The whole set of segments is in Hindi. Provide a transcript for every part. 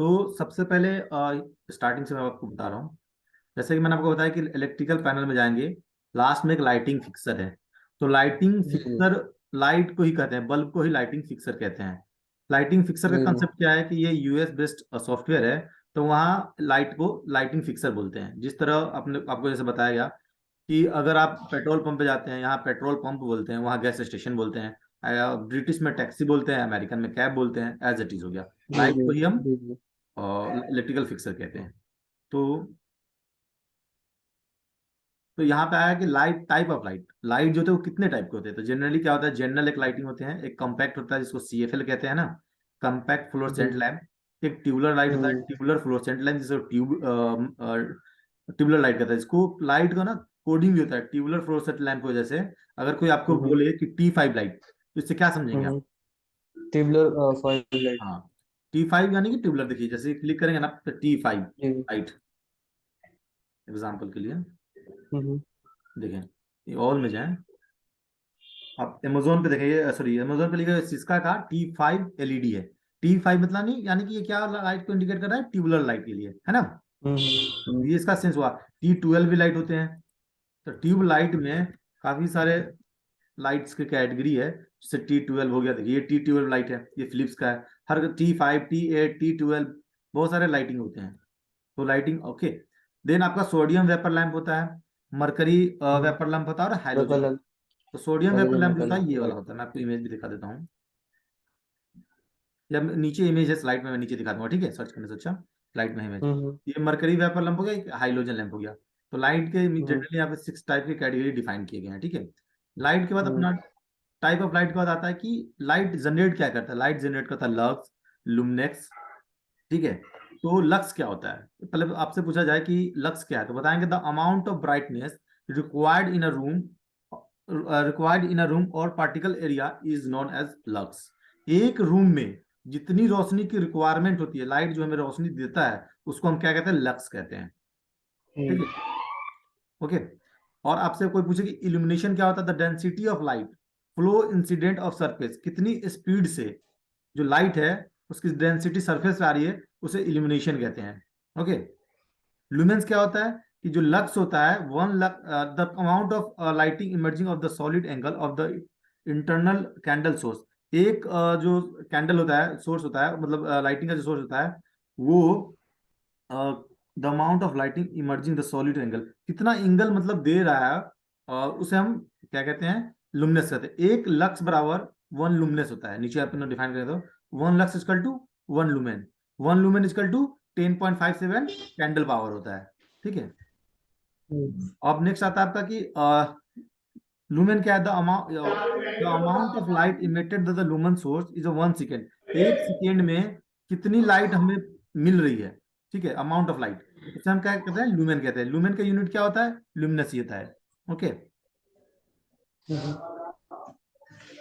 तो सबसे पहले स्टार्टिंग से मैं आपको बता रहा हूँ। जैसे कि मैंने आपको बताया कि इलेक्ट्रिकल पैनल में जाएंगे, लास्ट में एक लाइटिंग फिक्सर है। तो लाइटिंग जी जी फिक्सर लाइट को ही कहते हैं, बल्ब को ही लाइटिंग फिक्सर कहते हैं। लाइटिंग फिक्सर का जी जी कंसेप्ट क्या है कि ये यूएस बेस्ड सॉफ्टवेयर है। तो वहाँ लाइट को लाइटिंग फिक्सर बोलते हैं। जिस तरह आपने आपको जैसे बताया गया कि अगर आप पेट्रोल पंप पे जाते हैं, यहाँ पेट्रोल पंप बोलते हैं, वहाँ गैस स्टेशन बोलते हैं। ब्रिटिश में टैक्सी बोलते हैं, अमेरिकन में कैब बोलते हैं, एज इट इज हो गया। जी लाइट जी को ही हम जी जी इलेक्ट्रिकल फिक्सर कहते हैं। तो तो यहाँ पे आया कि light, type of light, light जो होते हैं वो कितने टाइप के होते हैं। तो जनरली क्या होता है, जनरल एक लाइटिंग होते हैं, एक कॉम्पैक्ट होता है जिसको सीएफएल कहते हैं ना, कॉम्पैक्ट जी फ्लोरोसेंट जी। लैम्प। एक ट्यूबुलर लाइट होता है, हम्म ट्यूबुलर फ्लोरोसेंट लैम्प, जिसको ट्यूबुलर लाइट कहता है। इसको लाइट का ना कोडिंग भी होता है ट्यूबुलर फ्लोरोसेंट लैम्प की वजह से। अगर कोई आपको हम्म बोले कि T5 लाइट, तो इससे क्या समझेंगे आप? हम्म। Tubular foil light. हाँ, T5 यानी कि ट्यूबुलर। देखिए जैसे क्लिक करेंगे ना तो T5 जी। लाइट, एग्जाम्पल के लिए हम्म देखें, ये ऑल में जाए, आप अमेजोन पे देखेंगे, सॉरी अमेजोन पे लिखा है सिस्का का T5 LED है। T5 मतलब नहीं, यानी कि ये क्या लाइट को इंडिकेट कर रहा है, ट्यूबुलर लाइट के लिए, है ना। ये इसका सेंस हुआ। T12 भी लाइट होते हैं। तो ट्यूब लाइट में काफी सारे लाइट्स की कैटेगरी है। जैसे T12 हो गया, देखिए ये T12 लाइट है, ये फिलिप्स का है। हर T5 T8 T12 बहुत सारे लाइटिंग होते हैं। तो लाइटिंग ओके। देन आपका सोडियम वेपर लैंप होता है, मरकरी हम्म। वेपर लैंप होता है, और हाइलोजन। मैकलन। तो सोडियम वेपर हाइड्रोजन लैंप जो होता है मैकलन ये वाला राइट। होता है। मैं आपको इमेज भी दिखा देता हूँ, या नीचे इमेज है स्लाइड में, मैं नीचे दिखा दूंगा, ठीक है, सर्च करने से अच्छा। स्लाइड में इमेज, हम्म ये मरकरी वेपर लैंप हो गया, एक हाइलोजन लैंप हो गया। तो लाइट के हम्म जनरली यहाँ पे 6 टाइप की कैटेगरी डिफाइन किए गए हैं, ठीक है। लाइट के बाद हम्म अपना टाइप ऑफ लाइट के बाद आता है कि लाइट जनरेट क्या करता है। लाइट जनरेट करता है लक्स, लुमिनेक्स, ठीक है। तो लक्स क्या होता है, पहले आपसे पूछा जाए कि लक्स क्या है, तो बताएंगे the amount of brightness required in a room, और particle area is known as lux. एक रूम में जितनी रोशनी की रिक्वायरमेंट होती है, लाइट जो हमें रोशनी देता है, उसको हम क्या कहते हैं, लक्स कहते हैं, ठीक हम्म है, ओके। और आपसे कोई पूछे कि इल्यूमिनेशन क्या होता है, the density of light flow incident of surface, कितनी स्पीड से जो लाइट है उसकी डेंसिटी सरफेस पे आ रही है, उसे इल्यूमिनेशन कहते हैं, ओके। लुमेंस क्या होता है कि जो लक्स होता है, one the amount of lighting emerging of the solid angle of the internal candle source. एक जो कैंडल होता है, सोर्स होता है, मतलब लाइटिंग का जो सोर्स होता है, वो the amount of lighting emerging the solid angle, कितना एंगल मतलब दे रहा है, उसे हम क्या कहते हैं, लुमिनस कहते हैं। एक लक्स बराबर 1 लुमिनस होता है। नीचे आपने डिफाइन करें तो 1 lux equal to 1 lumen, 1 lumen equal to 10.57 candle power होता है, ठीक है। हम्म अब नेक्स्ट आता है आपका कि लुमेन क्या है, the amount of light emitted the lumen source is 1 second. एक सेकेंड में कितनी लाइट हमें मिल रही है, ठीक है, अमाउंट ऑफ लाइट, इसे हम क्या कहते हैं, लुमेन कहते हैं। लुमेन का यूनिट क्या होता है, लुमिनस होता है, ओके। हम्म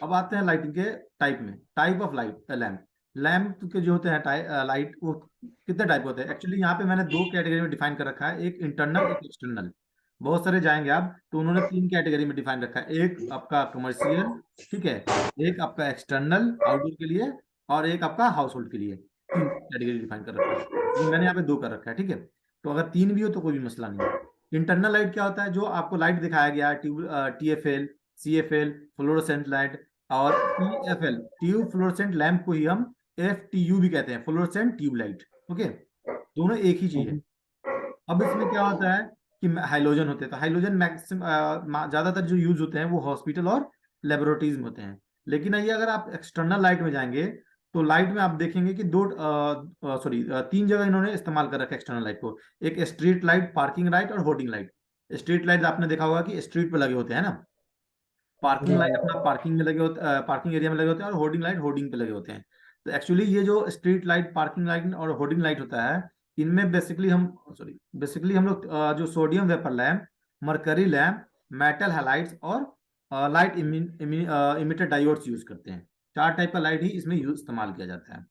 अब आते हैं लाइटिंग के टाइप में, type of light lamp. Lamp के जो होते हैं लाइट, वो कितने टाइप होते हैं एक्चुअली, यहाँ पे मैंने 2 कैटेगरी में डिफाइन कर रखा है, एक इंटरनल एक एक्सटर्नल। बहुत सारे जाएंगे आप तो उन्होंने 3 कैटेगरी में डिफाइन रखा है, एक आपका कमर्शियल, ठीक है, एक आपका एक्सटर्नल आउटडोर के लिए, और एक आपका हाउस होल्ड के लिए। 3 कैटेगरी डिफाइन कर रखा है, लेकिन मैंने यहाँ पे 2 कर रखा है, ठीक है। तो अगर 3 भी हो तो कोई भी मसला नहीं है। इंटरनल लाइट क्या होता है, जो आपको लाइट दिखाया गया है, TFL, CFL, फ्लोरोसेंट लाइट, और TFL, ट्यूब फ्लोरोसेंट लैंप को ही हम FTU भी कहते हैं, फ्लोरोसेंट ट्यूब लाइट, ओके। दोनों एक ही चीज है। हम्म अब इसमें क्या होता है कि हाइलोजन होते हैं। तो हाइलोजन मैक्सिम ज्यादातर जो यूज होते हैं वो हॉस्पिटल और लेबोरेटरीज में होते हैं। लेकिन ये अगर आप एक्सटर्नल लाइट में जाएंगे, तो लाइट में आप देखेंगे कि 3 जगह इन्होंने इस्तेमाल कर रखा है एक्सटर्नल लाइट को। एक स्ट्रीट लाइट, पार्किंग लाइट, और होर्डिंग लाइट। स्ट्रीट लाइट आपने देखा होगा कि स्ट्रीट पे लगे होते हैं ना, पार्किंग जी लाइट जी अपना पार्किंग में लगे होते, पार्किंग एरिया में लगे होते हैं, और होर्डिंग लाइट होर्डिंग पे लगे होते हैं। तो एक्चुअली ये जो स्ट्रीट लाइट, पार्किंग लाइट और होर्डिंग लाइट होता है, इनमें बेसिकली हम लोग जो sodium vapour lamp, mercury lamp, metal halides, और लाइट इमिटर डायोड्स यूज करते हैं। 4 टाइप का लाइट ही इसमें यूज इस्तेमाल किया जाता है।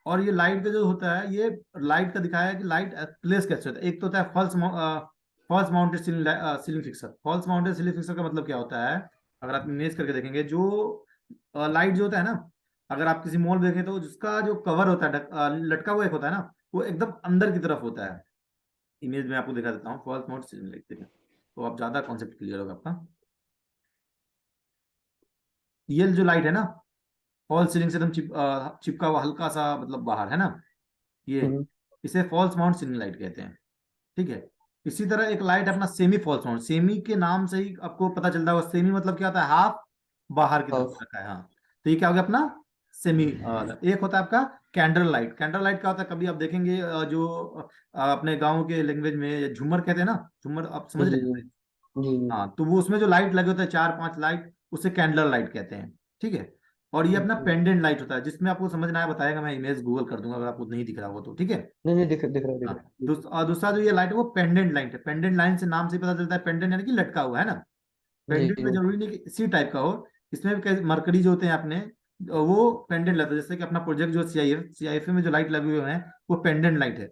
और ये लाइट का जो होता है, ये लाइट का दिखाया है कि लाइट प्लेस कैसे होता है। एक तो होता है false mounted ceiling fixer. False mounted ceiling fixer का मतलब क्या होता है, अगर आप इमेज करके देखेंगे, जो लाइट जो होता है ना, अगर आप किसी मॉल देखें तो जिसका जो कवर होता है लटका हुआ एक होता है ना, वो एकदम अंदर की तरफ होता है। इमेज में आपको दिखा देता हूँ, फॉल्स माउंट सीलिंग लाइट देखें तो आप ज्यादा कॉन्सेप्ट क्लियर होगा आपका। ये जो लाइट है ना, फॉल्स सीलिंग से एकदम चिपका हुआ हल्का सा मतलब बाहर है ना, ये हम्म इसे फॉल्स माउंट सीलिंग लाइट कहते हैं। ठीक है। इसी तरह एक लाइट अपना सेमी फॉल्स माउंट, सेमी के नाम से ही आपको पता चलता होगा, सेमी मतलब क्या होता है, हाफ बाहर की तरफ हाफ रखा है। हाँ, तो ये क्या हो गया अपना सेमी। एक होता है आपका कैंडल लाइट। कैंडल लाइट क्या होता है, कभी आप देखेंगे जो अपने गांव के लैंग्वेज में झूमर कहते हैं ना, झूमर आप समझ जी रहे जी हैं। जी जी हाँ, तो वो उसमें जो लाइट लगे होते हैं 4-5 लाइट, उसे कैंडल लाइट कहते हैं। ठीक है। और ये अपना अच्छा। पेंडेंट लाइट होता है, जिसमें आपको समझ ना आए बताएगा, मैं इमेज गूगल कर दूंगा अगर आपको नहीं दिख रहा हो तो। ठीक है। नहीं नहीं, दिख रहा है, दिख हाँ, रहा है। और दूसरा जो ये लाइट है वो पेंडेंट लाइट है। पेंडेंट लाइन से नाम से ही पता चलता है, पेंडेंट यानी कि लटका हुआ है ना। जी पेंडेंट जी। में जरूरी नहीं कि इसी टाइप का हो, इसमें भी मरकरी जो होते हैं अपने, वो पेंडेंट लाइट है। जैसे कि अपना प्रोजेक्ट जो सीआईएफ में जो लाइट लगे हुए हैं वो पेंडेंट लाइट है,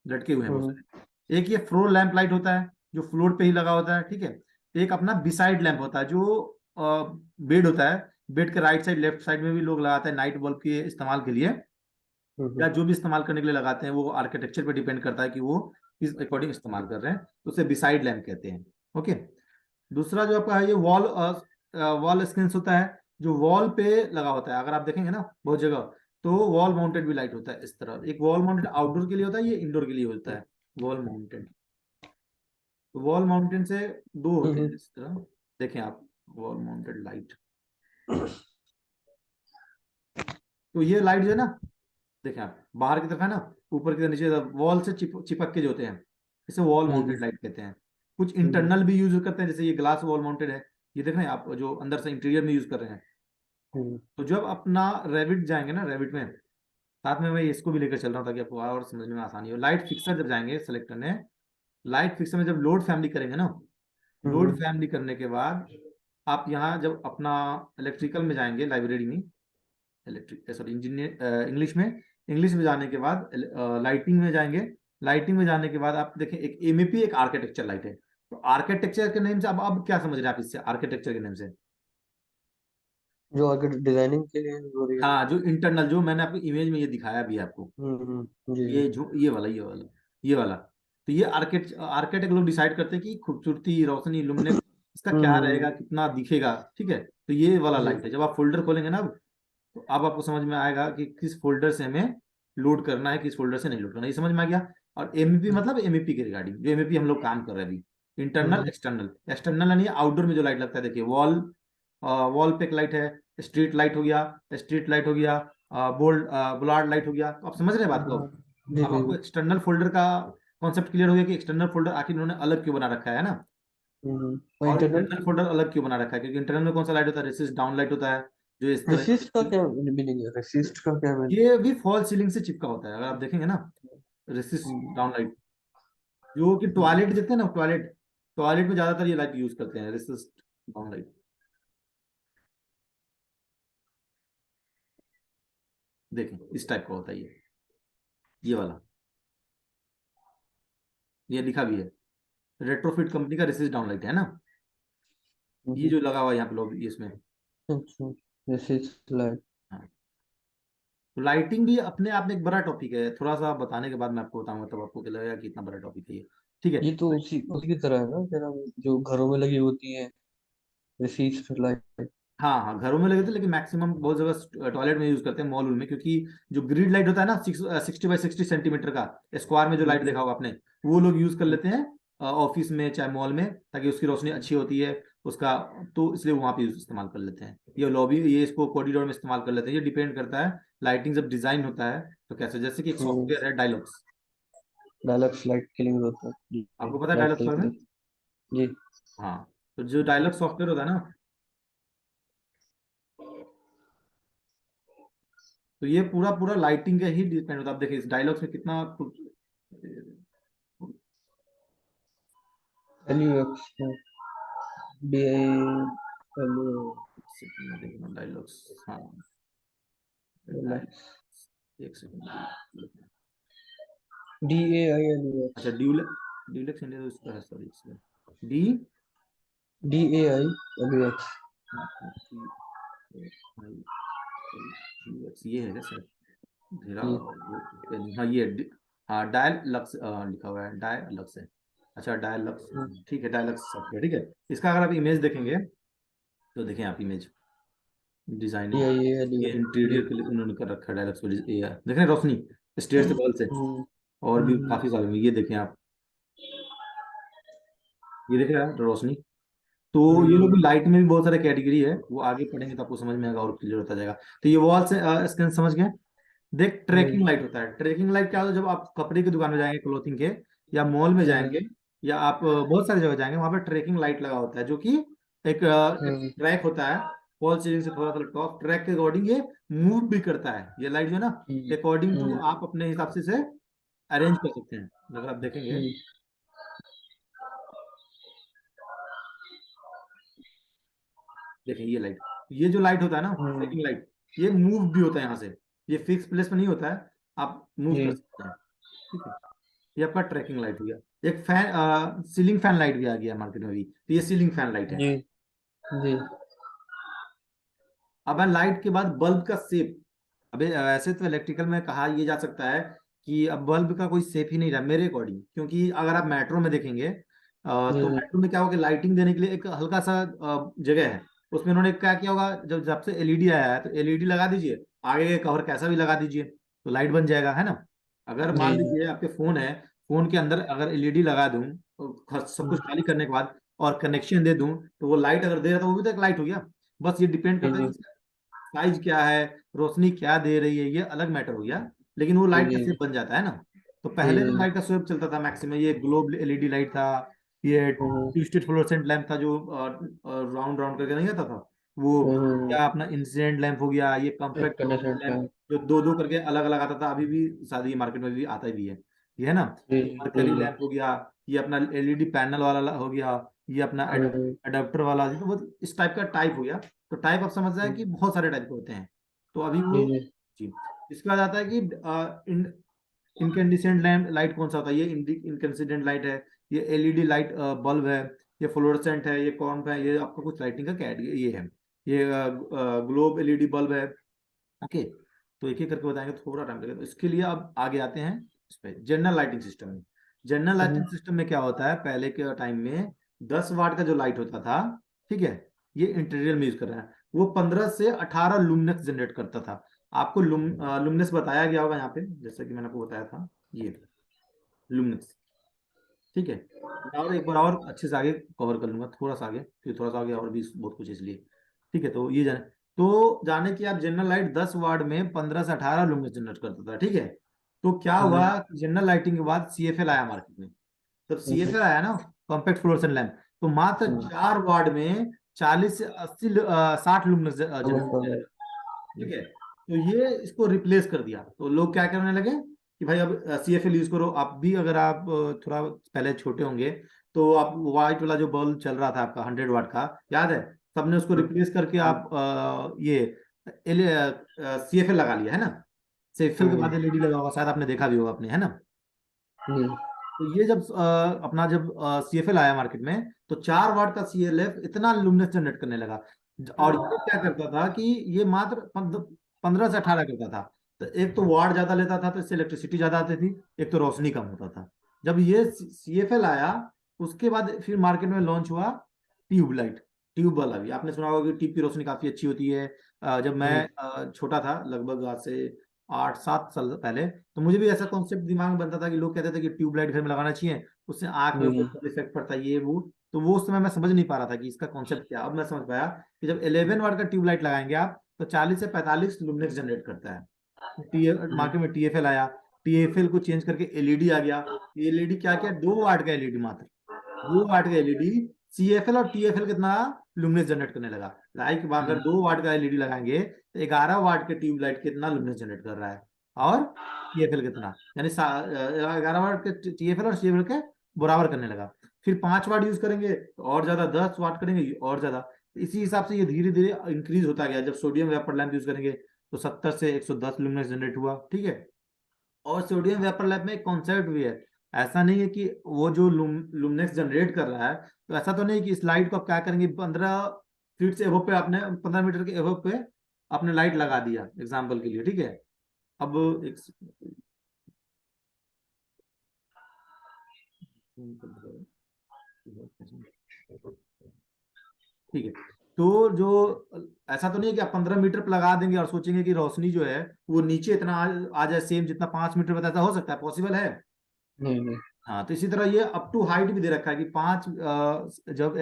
लटके हुए हैं बहुत हम्म सारे। एक ये फ्लोर लैंप लाइट होता है जो फ्लोर पे ही लगा होता है। ठीक है। एक अपना बिसाइड लैंप होता है जो बेड होता है, बेड के राइट साइड लेफ्ट साइड में भी लोग लगाते हैं नाइट बल्ब के इस्तेमाल के लिए, हम्म या जो भी इस्तेमाल करने के लिए लगाते हैं, वो आर्किटेक्चर पे डिपेंड करता है कि वो किस अकॉर्डिंग इस्तेमाल कर रहे हैं, तो उसे बिसाइड लैंप कहते हैं। ओके। दूसरा जो आपका है ये वॉल वॉल स्क्रीन होता है, जो वॉल पे लगा होता है। अगर आप देखेंगे ना बहुत जगह, तो वॉल माउंटेड भी लाइट होता है इस तरह। एक वॉल माउंटेड आउटडोर के लिए होता है, ये इंडोर के लिए होता है वॉल माउंटेड। तो वॉल माउंटेड से दो होते हैं हम्म इस तरह, देखें आप, वॉल माउंटेड लाइट। तो ये लाइट जो है ना, देखें आप बाहर की तरफ है ना, ऊपर की तरफ नीचे वॉल से चिपक के जो होते हैं, इसे वॉल हम्म माउंटेड लाइट कहते हैं। कुछ हम्म इंटरनल भी यूज करते हैं, जैसे ये ग्लास वॉल माउंटेड है, ये देख रहे हैं आप, जो अंदर से इंटीरियर में यूज कर रहे हैं। हम्म तो जब अपना रेविट जाएंगे ना, रेविट में साथ में मैं इसको भी लेकर चल रहा हूँ ताकि आपको और समझने में आसानी हो। लाइट फिक्सर जब जाएंगे सेलेक्ट करने, लाइट फिक्सर में जब लोड फैमिली करेंगे ना, लोड हम्म फैमिली करने के बाद आप यहाँ जब अपना इलेक्ट्रिकल में जाएंगे, लाइब्रेरी में, इलेक्ट्रिक सॉरी इंजीनियर इंग्लिश में, इंग्लिश में जाने के बाद लाइटिंग में जाएंगे। लाइटिंग में जाने के बाद आप देखें एक एमईपी एक आर्किटेक्चर लाइट है। तो आर्किटेक्चर के नेम से अब क्या समझ रहे हैं आप इससे, आर्किटेक्चर के नेम से? जो आगे डिजाइनिंग के लिए हो रही है। हाँ, जो इंटरनल, जो मैंने आपको इमेज में ये दिखाया भी है आपको, जी जी। ये जो ये वाला तो ये आर्किटेक्ट लोग डिसाइड करते हैं कि खूबसूरती, रोशनी, लुमिनेंस इसका क्या रहेगा, हम्म कितना दिखेगा। ठीक है। तो ये वाला जी। लाइट है। जब आप फोल्डर खोलेंगे ना, तो अब आपको समझ में आएगा कि किस फोल्डर से हमें लोड करना है, किस फोल्डर से नहीं लोड करना है, ये समझ में आ गया। और एमईपी मतलब एमईपी के रिगार्डिंग, जो एमईपी हम लोग काम कर रहे हैं अभी, इंटरनल हम्म एक्सटर्नल। एक्सटर्नल यानी आउटडोर में जो लाइट लगता है, देखिए वॉल, वॉल पे एक लाइट है, स्ट्रीट लाइट हो गया, स्ट्रीट लाइट हो गया, बुलार्ड लाइट हो गया। तो आप समझ रहे हैं बात को। जी अब जी। आपको एक्सटर्नल फोल्डर का कॉन्सेप्ट क्लियर हो गया कि एक्सटर्नल फोल्डर आखिर इन्होंने अलग क्यों बना रखा है ना। और और इंटरनल। इंटरनल फोल्डर अलग क्यों बना रखा है, क्योंकि इंटरनल में कौन सा लाइट होता है, रेसिस्ट डाउन लाइट होता है, जो इस रेसिस्ट का तरह। क्या मीनिंग है? रेसिस्ट का क्या मीनिंग? ये भी फॉल सीलिंग से चिपका होता है, अगर आप देखेंगे ना, रेसिस्ट डाउन लाइट, जो कि टॉयलेट देखते हैं ना, टॉयलेट, टॉयलेट में ज्यादातर ये लाइट यूज करते हैं, रेसिस्ट डाउन लाइट। देखें इस टाइप का होता है ये वाला, ये लिखा भी है, रेट्रोफिट कंपनी का रेसिस्ट डाउन लाइट है ना, ये जो लगा हुआ है यहाँ पे लोग इसमें। अच्छा, रेसिस्ट लाइट। हाँ। तो लाइटिंग भी अपने आप में एक बड़ा टॉपिक है, थोड़ा सा बताने के बाद मैं आपको बताऊंगा, तब आपको क्या लगेगा कि इतना बड़ा टॉपिक है ये। ठीक है। ये तो उसी उसी की तरह है ना, क्या नाम है, जो घरों में लगी होती है, रेसिस्ट लाइट। हाँ हाँ, घरों में लगे थे, लेकिन मैक्सिमम बहुत जगह टॉयलेट में यूज करते हैं, मॉल में, क्योंकि जो ग्रिड लाइट होता है ना, 60 बाई 60 सेंटीमीटर का स्क्वायर में जो लाइट देखा होगा आपने, वो लोग यूज कर लेते हैं ऑफिस में चाहे मॉल में, ताकि उसकी रोशनी अच्छी होती है उसका, तो इसलिए वहां पे इस्तेमाल कर लेते हैं। ये लॉबी, ये इसको कॉरिडोर में इस्तेमाल कर लेते हैं। ये डिपेंड करता है लाइटिंग जब डिजाइन होता है तो कैसे, जैसे कि एक सॉफ्टवेयर है डायलॉग्स। डायलॉग्स लाइट के लिए होता है जी। आपको पता है लाइट डायलॉग्स के बारे में? के लिए। जी। हाँ, तो जो डायलॉग सॉफ्टवेयर होता है ना, तो ये पूरा पूरा लाइटिंग का ही डिपेंड होता है। आप देखिए इस डायलॉग्स में कितना एलयूएक्स, डी आई एल सेकंड में देखना डायलॉग्स। हाँ, एलएक्स, डायलॉग्स, एक second. D A I L U अच्छा, एक्स, ड्यूलेक्स इंडिया तो इसका है, सॉरी इसका D, D A I L U x. ये है क्या सर? घेरा ये हाँ ये हाँ डायल लक्स लिखा हुआ है, डायल लक्स है। अच्छा डायल लक्स, ठीक है, डायल लक्स सॉफ्टवेयर, ठीक है। इसका अगर आप इमेज देखेंगे तो देखें आप इमेज डिजाइनिंग, ये ये ये इंटीरियर के लिए उन्होंने कर रखा है डायलॉग्स को, ये देख रहे हैं रोशनी स्टेयर से बगल से, हम्म और भी हम्म काफी सारे में, ये देखें आप, ये देख रहे हैं रोशनी। तो ये लोग भी लाइट में भी बहुत सारे कैटेगरी है, वो आगे पढ़ेंगे तो आपको समझ में आएगा और क्लियर होता जाएगा। तो ये वॉल से स्कैन समझ गए। देख ट्रैकिंग लाइट होता है, ट्रैकिंग लाइट क्या होता है, जब आप कपड़े की दुकान में जाएंगे क्लोथिंग के, या मॉल में जाएंगे, या आप बहुत सारी जगह जाएंगे, वहां पर ट्रैकिंग लाइट लगा होता है, जो कि एक ट्रैक होता है, फॉल सीलिंग से थोड़ा सा टॉप ट्रैक के अकॉर्डिंग ये मूव भी करता है, ये लाइट जो है ना, अकॉर्डिंग टू आप अपने हिसाब से इसे अरेंज कर सकते हैं। अगर आप देखेंगे, देखिए ये जो लाइट होता है ना ट्रैकिंग लाइट, ये मूव भी होता है यहाँ से, ये फिक्स प्लेस पे नहीं होता है, आप मूव कर सकते हैं, ठीक है। ये आपका ट्रैकिंग लाइट हो गया। एक फैन सीलिंग फैन लाइट भी आ गया मार्केट में भी, तो ये सीलिंग फैन लाइट है। जी जी अब है लाइट के बाद बल्ब का शेप। अबे ऐसे तो इलेक्ट्रिकल में कहा ये जा सकता है कि अब बल्ब का कोई शेप ही नहीं रहा मेरे अकॉर्डिंग, क्योंकि अगर आप मेट्रो में देखेंगे तो मेट्रो में क्या होगा, लाइटिंग देने के लिए एक हल्का सा जगह है, उसमें उन्होंने क्या किया होगा, जब जब से एलईडी आया है तो एलईडी लगा दीजिए, आगे के कवर कैसा भी लगा दीजिए, तो लाइट बन जाएगा, है ना। अगर जी मान जी लीजिए आपके फोन है, फोन के अंदर अगर एलईडी लगा दूं, तो सब कुछ खाली करने के बाद और कनेक्शन दे दूं, तो वो लाइट अगर दे रहा था वो भी तो एक लाइट हो गया। बस ये डिपेंड जी करता है जी कि साइज क्या है, रोशनी क्या दे रही है, ये अलग मैटर हो गया, लेकिन वो जी लाइट का जी शेप बन जाता है ना। तो जी पहले जो जी लाइट का शेप चलता था मैक्सिमम, ये ग्लोब एलईडी लाइट था, ये ट्विस्टेड फ्लोरोसेंट लैंप था जो राउंड राउंड करके नहीं आता था वो, या अपना इंसिडेंट लैंप हो गया, ये कॉम्पैक्ट फ्लोरोसेंट लैंप जी जो दो दो करके अलग अलग आता था, अभी भी शायद ये मार्केट में भी आता ही भी है, ये है ना। जी ये जी मरकरी जी लैंप हो गया, ये अपना एलईडी पैनल वाला हो गया, ये अपना अडाप्टर वाला, ये तो बहुत इस टाइप का टाइप हो गया। तो टाइप आप समझ जाए कि बहुत सारे टाइप के होते हैं। तो अभी वो, जी जी जी, इसके बाद आता है कि इनकेंडिसेंट लैम्प लाइट कौन सा होता है, ये इनकेंडिसेंट लाइट है, ये एलईडी लाइट बल्ब है, ये फ्लोरोसेंट है, ये कौन है, ये आपका कुछ लाइटिंग का कैटेगरी ये है, ये ग्लोब एलईडी बल्ब है। ओके, तो एक एक करके बताएंगे, थोड़ा टाइम लगेगा, तो इसके लिए अब आगे आते हैं इस पे जनरल लाइटिंग सिस्टम में। जनरल लाइटिंग सिस्टम में क्या होता है, पहले के टाइम में 10 वाट का जो लाइट होता था, ठीक है, ये इंटीरियर में यूज कर रहे हैं, वो 15 से 18 लुमिनस जनरेट करता था। आपको लुमिनस बताया गया होगा यहाँ पे, जैसा कि मैंने आपको बताया था, ये लुमिनस, ठीक है। मैं और एक बार और अच्छे से आगे कवर कर लूंगा, थोड़ा सा आगे, फिर थोड़ा सा आगे और भी बहुत कुछ इसलिए, ठीक है। तो ये जाने, तो जाने कि आप जनरल लाइट 10 वाट में 15 से 18 लुमिनस जनरेट करता था, ठीक है। तो क्या हुआ, जनरल लाइटिंग के बाद सीएफएल आया मार्केट में। जब सीएफएल आया ना, कॉम्पैक्ट फ्लोरोसेंट लैंप, तो मात्र 4 वाट में 40 से 80 60 लुमिनस जनरेट, ठीक है। तो ये इसको रिप्लेस कर दिया, तो लोग क्या करने लगे कि भाई अब सीएफएल यूज करो। आप भी अगर आप थोड़ा पहले छोटे होंगे, तो आप व्हाइट वाला जो बल्ब चल रहा था आपका 100 वाट का, याद है, सबने उसको रिप्लेस करके आप ये सीएफएल लगा लिया है ना। सीएफएल के बाद एलईडी लगा होगा, शायद आपने देखा भी होगा अपने, है ना। तो ये जब अपना जब सीएफएल आया मार्केट में, तो 4 वाट का सीएलएफ इतना लुमिनस जनरेट करने लगा, और ये क्या करता था कि ये मात्र 15 से 18 करता था। तो एक तो वाट ज्यादा लेता था, तो इससे इलेक्ट्रिसिटी ज्यादा आती थी, एक तो रोशनी कम होता था। जब ये सीएफएल आया, उसके बाद फिर मार्केट में लॉन्च हुआ ट्यूबलाइट, ट्यूब वाला भी आपने सुना होगा कि ट्यूब की रोशनी काफी अच्छी होती है। जब मैं छोटा था, लगभग आज से 8 7 साल पहले, तो मुझे भी ऐसा कॉन्सेप्ट दिमाग में बनता था कि लोग कहते थे कि ट्यूबलाइट घर में लगाना चाहिए, उससे आंख में बहुत इफेक्ट पड़ता है ये वो। तो वो उस समय मैं समझ नहीं पा रहा था कि इसका कॉन्सेप्ट क्या। अब मैं समझ पाया कि जब 11 वाट का ट्यूबलाइट लगाएंगे आप, तो 40 से 45 लुमिनेक्स जनरेट करता है। मार्केट में टीएफएल आया, टीएफएल को चेंज करके एलईडी आ गया। एलईडी क्या क्या, 2 वाट का एलईडी, मात्र 2 वाट का एलईडी, सीएफएल और टीएफएल कितना लुमिनेस जनरेट करने लगा। लाइक अगर 2 वाट का एलईडी लगाएंगे, तो 11 वाट के ट्यूबलाइट कितना लुमिनेस जनरेट कर रहा है, और टीएफएल कितना, यानी 11 वाट के टीएफएल और सीएफएल के बराबर करने लगा। फिर 5 वाट यूज करेंगे तो और ज्यादा, 10 वाट करेंगे और ज्यादा। इसी हिसाब से ये धीरे धीरे इंक्रीज होता गया। जब सोडियम वेपर लैंप यूज करेंगे, तो 70 से 110 लुमिनेस जनरेट हुआ, ठीक है। और सोडियम वेपर लैंप में एक कॉन्सेप्ट भी है, ऐसा नहीं है कि वो जो लुमिनेक्स जनरेट कर रहा है, तो ऐसा तो नहीं कि इस लाइट को आप क्या करेंगे, 15 फीट से एबव पे, आपने 15 मीटर के एबव पे आपने लाइट लगा दिया एग्जाम्पल के लिए, ठीक है। अब एक ठीक है, तो जो ऐसा तो नहीं है कि आप 15 मीटर पर लगा देंगे और सोचेंगे कि रोशनी जो है वो नीचे इतना आ जाए सेम जितना 5 मीटर बताया था, हो सकता है, पॉसिबल है। नहीं नहीं। हाँ, तो इसी तरह ये अप टू हाइट भी दे रखा है कि 5 जब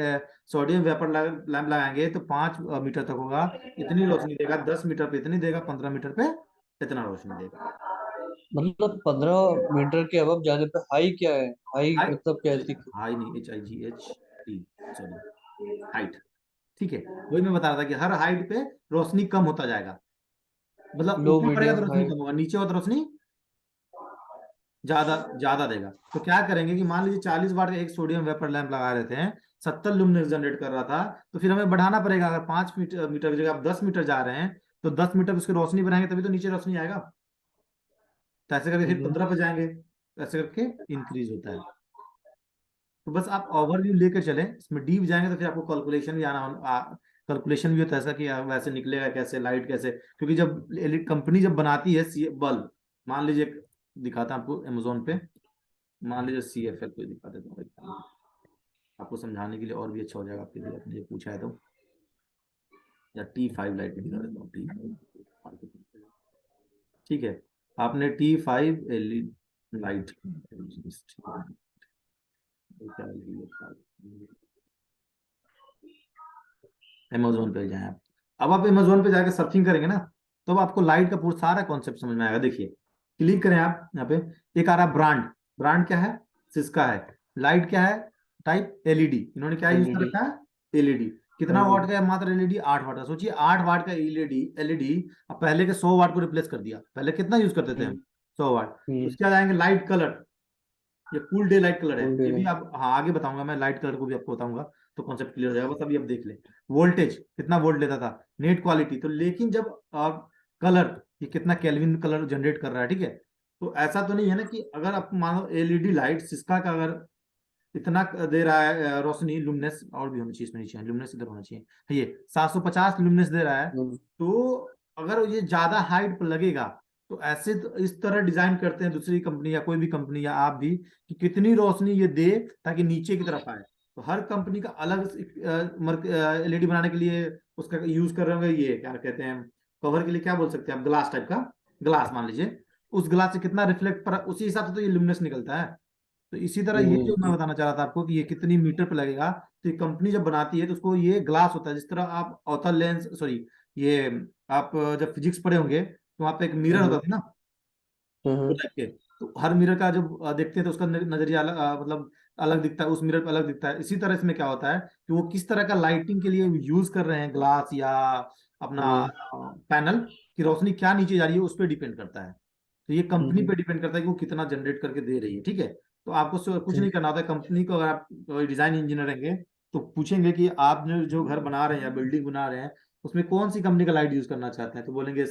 सोडियम वेपर लैंप लगाएंगे तो 5 मीटर तक होगा, इतनी रोशनी देगा, 10 मीटर पे इतनी देगा, 15 मीटर पे इतना रोशनी देगा। मतलब 15 मीटर के अब जाने पे हाई क्या है? हाई हाइट, मतलब क्या है इसकी? हाई नहीं, HIGHT, सॉरी, हाइट, ठीक है। वही मैं बता रहा था कि हर हाइट पे रोशनी कम होता जाएगा, मतलब लो ऊपर पड़ेगा तो मीडियम रोशनी हाई। कम होगा, नीचे हो तो रोशनी ज्यादा ज्यादा देगा। तो क्या करेंगे कि मान लीजिए 40 वाट का एक सोडियम वेपर लैंप लगा रहे थे, 70 लुमिनस जनरेट कर रहा था, तो फिर हमें बढ़ाना पड़ेगा। अगर 5 मीटर की जगह आप 10 मीटर जा रहे हैं, तो 10 मीटर उसकी रोशनी बढ़ाएंगे तभी तो नीचे रोशनी आएगा। तो ऐसे करके फिर हम्म। 15 पे जाएंगे, तो ऐसे करके इंक्रीज होता है। तो बस आप ओवरव्यू लेकर चलें, इसमें डीप जाएंगे तो फिर आपको कैलकुलेशन भी कैलकुलेशन भी होता है ऐसा कि वैसे निकलेगा कैसे, लाइट कैसे, क्योंकि जब कंपनी जब बनाती है बल्ब, मान लीजिए दिखाता हूं आपको अमेजोन पे, मान लीजिए CFL कोई दिखा देता हूँ एक, आपको समझाने के लिए और भी अच्छा हो जाएगा आपके लिए, आपने ये पूछा है तो। या T5 लाइट दिखा देता हूँ, T5, ठीक है। आपने T5 LED लाइट, अमेजोन पे जाए आप। अब आप अमेजोन पे जाकर सर्फिंग करेंगे ना, तो अब आपको लाइट का पूरा सारा कॉन्सेप्ट समझ में आएगा। देखिए, क्लिक करें आप यहाँ पे, एक आ रहा है ब्रांड, ब्रांड क्या है, सिस्का है। लाइट क्या है, टाइप LED, इन्होंने क्या यूज कर एलईडी। रखा है, LED। कितना हाँ जी। वाट का है, मात्र LED 8 वाट का। सोचिए 8 वाट का LED अब पहले के 100 वाट को रिप्लेस कर दिया। पहले कितना यूज करते थे हम, हम्म। 100 वाट। हम्म। उसके बाद आएंगे लाइट कलर, ये कूल डे लाइट कलर है, फुल ये भी डे। आप, हाँ आगे बताऊंगा मैं, लाइट कलर को भी आपको बताऊंगा, तो कॉन्सेप्ट क्लियर हो जाएगा। बस अभी आप देख ले, वोल्टेज कितना वोल्ट लेता था, नेट क्वालिटी, तो लेकिन जब कलर, ये कितना केल्विन कलर जनरेट कर रहा है, ठीक है। तो ऐसा तो नहीं है ना कि अगर आप मानो LED लाइट सिस्का का अगर इतना दे रहा है रोशनी, लुमिनस और भी होनी चाहिए इसमें, नीचे लुमिनस इधर होना चाहिए, ये 750 लुमिनस दे रहा है। हम्म। तो अगर ये ज्यादा हाइट पर लगेगा, तो ऐसे तो इस तरह डिजाइन करते हैं दूसरी कंपनी या कोई भी कंपनी या आप भी, कि कितनी रोशनी ये दे ताकि नीचे की तरफ आए। तो हर कंपनी का अलग LED बनाने के लिए उसका यूज कर रहे होंगे, ये क्या कहते हैं, कवर के लिए क्या बोल सकते हैं आप, ग्लास टाइप का, ग्लास मान लीजिए, उस ग्लास से कितना रिफ्लेक्ट पर, उसी हिसाब से तो ये लुमिनस निकलता है। तो इसी तरह ये जो मैं हम्म। बताना चाह रहा था आपको कि ये कितनी मीटर पे लगेगा, तो ये कंपनी जब बनाती है तो उसको ये ग्लास होता है, जिस तरह आप अवतल लेंस, सॉरी, ये आप जब फिजिक्स पढ़े होंगे तो वहाँ पे एक मिरर होता हम्म। था ना, वो हम्म। टाइप के। तो हर मिरर का जब देखते हैं तो उसका नजरिया अलग, मतलब अलग दिखता है, उस मिरर पे अलग दिखता है। इसी तरह इसमें क्या होता है कि वो किस तरह का लाइटिंग के लिए यूज कर रहे हैं, ग्लास या अपना हम्म। पैनल, की रोशनी क्या नीचे जा रही है, उस पर डिपेंड करता है। तो ये कंपनी हम्म। पे डिपेंड करता है कि वो कितना जनरेट करके दे रही है, ठीक है। तो आपको कुछ हम्म। नहीं करना होता है कंपनी को, अगर आप डिजाइन इंजीनियर रहेंगे तो पूछेंगे कि आप जो घर बना रहे हैं या बिल्डिंग बना रहे हैं, उसमें कौन सी कंपनी का लाइट यूज करना चाहते हैं, तो बोलेंगे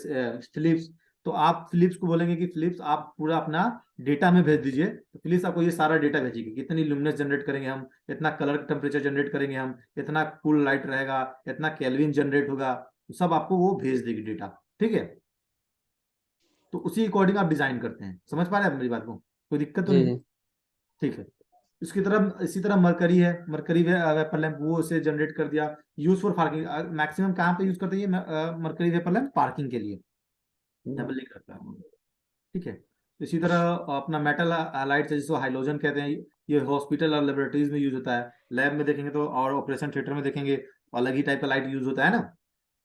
फिलिप्स। तो आप फिलिप्स को बोलेंगे कि फिलिप्स आप पूरा अपना डेटा में भेज दीजिए, तो फिलिप्स आपको ये सारा डेटा भेजेगी, कितनी लुमिनस जनरेट करेंगे हम, इतना कलर टेम्परेचर जनरेट करेंगे हम, इतना कूल लाइट रहेगा, इतना केल्विन जनरेट होगा, सब आपको वो भेज देगी डेटा, ठीक है। तो उसी अकॉर्डिंग आप डिजाइन करते हैं। समझ पा रहे हैं आप मेरी बात को, कोई दिक्कत तो जी नहीं, जी। ठीक है। इसकी तरह इसी तरह मरकरी है, मरकरी वेपर लैंप, वो उसे जनरेट कर दिया, यूज फॉर पार्किंग। मैक्सिमम कहाँ पे यूज करते हैं मरकरी वेपर लैंप, पार्किंग के लिए, यहाँ हम्म। पे लिख रखा है, ठीक है। तो इसी तरह अपना मेटल लाइट है जिसको हाइलोजन कहते हैं, ये हॉस्पिटल और लेबोरेटरीज में यूज होता है। लैब में देखेंगे तो, और ऑपरेशन थिएटर में देखेंगे, अलग ही टाइप का लाइट यूज होता है ना,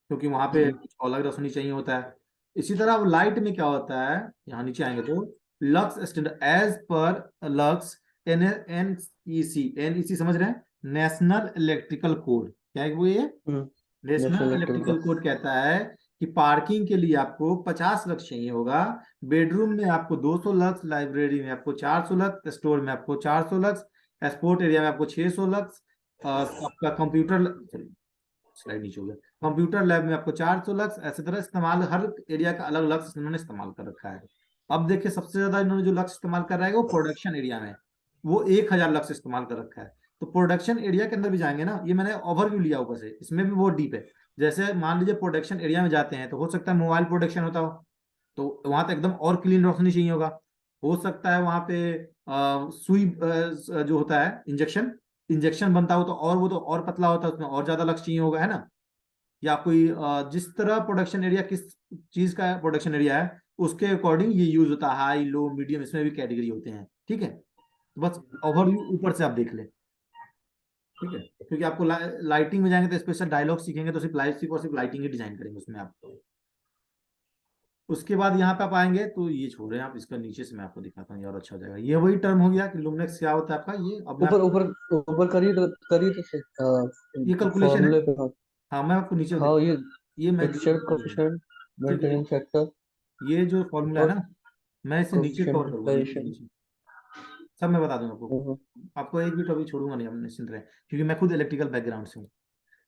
क्योंकि वहां पे हम्म। कुछ अलग रोशनी चाहिए होता है। इसी तरह अब लाइट में क्या होता है, यहाँ नीचे आएंगे तो लक्स स्टैंडर्ड, एज पर लक्स, NEC समझ रहे हैं, नेशनल इलेक्ट्रिकल कोड, क्या है वो ये, हम्म। नेशनल नेशनल इलेक्ट्रिकल इलेक्ट्रिकल का। कोड कहता है कि पार्किंग के लिए आपको 50 लक्स चाहिए होगा, बेडरूम में आपको 200 लक्स, लाइब्रेरी में आपको 400 लक्स, स्टोर में आपको 400 लक्स, स्पोर्ट एरिया में आपको 600 लक्स, आपका कंप्यूटर, स्लाइड नीचे हो गया, कंप्यूटर लैब में आपको 400 लक्स। ऐसे तरह इस्तेमाल, हर एरिया का अलग लक्स इन्होंने इस्तेमाल कर रखा है। अब देखिए सबसे ज्यादा इन्होंने जो लक्स इस्तेमाल कर रहा है वो प्रोडक्शन एरिया में, वो 1000 लक्स इस्तेमाल कर रखा है। तो प्रोडक्शन एरिया के अंदर भी जाएंगे ना, ये मैंने ओवरव्यू लिया ऊपर से, इसमें भी बहुत डीप है। जैसे मान लीजिए प्रोडक्शन एरिया में जाते हैं तो हो सकता है मोबाइल प्रोडक्शन होता हो, तो वहां तो एकदम और क्लीन रोशनी चाहिए होगा। हो सकता है वहां पे सुई जो होता है इंजेक्शन इंजेक्शन बनता हो तो और वो तो और पतला होता है, उसमें और ज्यादा लक्स चाहिए होगा, है ना। या कोई जिस तरह प्रोडक्शन एरिया किस चीज का प्रोडक्शन एरिया है उसके अकॉर्डिंग ये यूज होता है, हाई लो मीडियम इसमें भी कैटेगरी होते हैं, ठीक है। तो बस ओवरव्यू ऊपर से आप देख ले, ठीक है, क्योंकि आपको लाइटिंग में जाएंगे तो स्पेशल डायलॉग सीखेंगे तो सिर्फ लाइट सिर्फ और सिर्फ लाइटिंग ही डिजाइन करेंगे उसमें आप। उसके बाद यहाँ पे आप आएंगे तो ये छोड़ रहे हैं आप, इसका नीचे से मैं आपको दिखाता हूँ, ये और अच्छा हो जाएगा। ये वही टर्म हो गया कि लुमिनेक्स क्या होता है आपका, ये अब मैं ऊपर ऊपर ऊपर करिए तो ये कैलकुलेशन है। फॉर्मूले पे, हाँ। हाँ मैं आपको नीचे हाँ, ये ये मैं नीचे फिक्सचर कर दूंगा, कोफिशिएंट, ठीक है। मेंटेनेंस फैक्टर ये जो फॉर्मूला है और ना मैं इसे नीचे कोफिशिएंट कवर करूंगा, नीचे यूटिलाइजेशन। नीचे सब मैं बता दूंगा आपको। आपको एक भी टॉपिक छोड़ूंगा नहीं, आप निश्चिंत रहे, क्योंकि मैं खुद इलेक्ट्रिकल बैकग्राउंड से हूँ,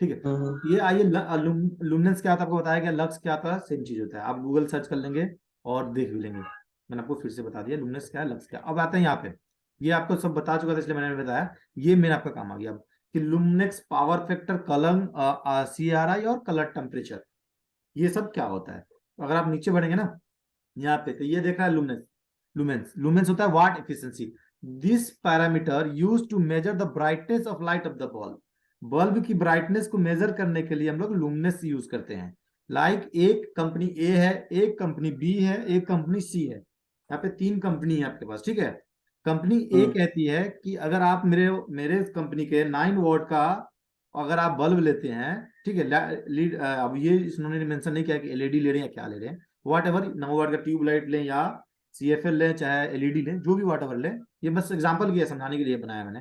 ठीक है। ये आइए लुमिनेंस क्या था आपको बताया गया, लक्स क्या था, सेम चीज होता है, आप गूगल सर्च कर लेंगे और देख भी लेंगे। मैंने आपको फिर से बता दिया लुमिनेंस क्या है, लक्स क्या। अब आते हैं यहाँ पे, ये आपको सब बता चुका था इसलिए मैंने बताया, ये मेन आपका काम आ गया अब कि लुमिनेक्स पावर फैक्टर कलम CRI और कलर टेम्परेचर, ये सब क्या होता है। अगर आप नीचे बढ़ेंगे ना यहाँ पे तो ये देख रहा है लुमिनेंस, लुमेंस लुमेंस होता है watt efficiency. This parameter use to measure the brightness of light of the bulb, bulb की ब्राइटनेस को मेजर करने के लिए हम लोग लुमिनेंस यूज करते हैं। लाइक एक कंपनी ए है, एक कंपनी बी है, एक कंपनी सी है, यहाँ पे तीन कंपनी है आपके पास, ठीक है। कंपनी ए कहती है कि अगर आप मेरे मेरे कंपनी के 9 वॉट का अगर आप बल्ब लेते हैं, ठीक है, लीड अब ये इन्होंने मेंशन नहीं किया कि एलईडी ले रहे हैं या क्या ले रहे हैं, वॉट एवर 9 वॉट का ट्यूब लाइट लें या CFL लें चाहे एलईडी लें, जो भी वॉट एवर लें, ये बस एग्जांपल किया समझाने के लिए बनाया मैंने।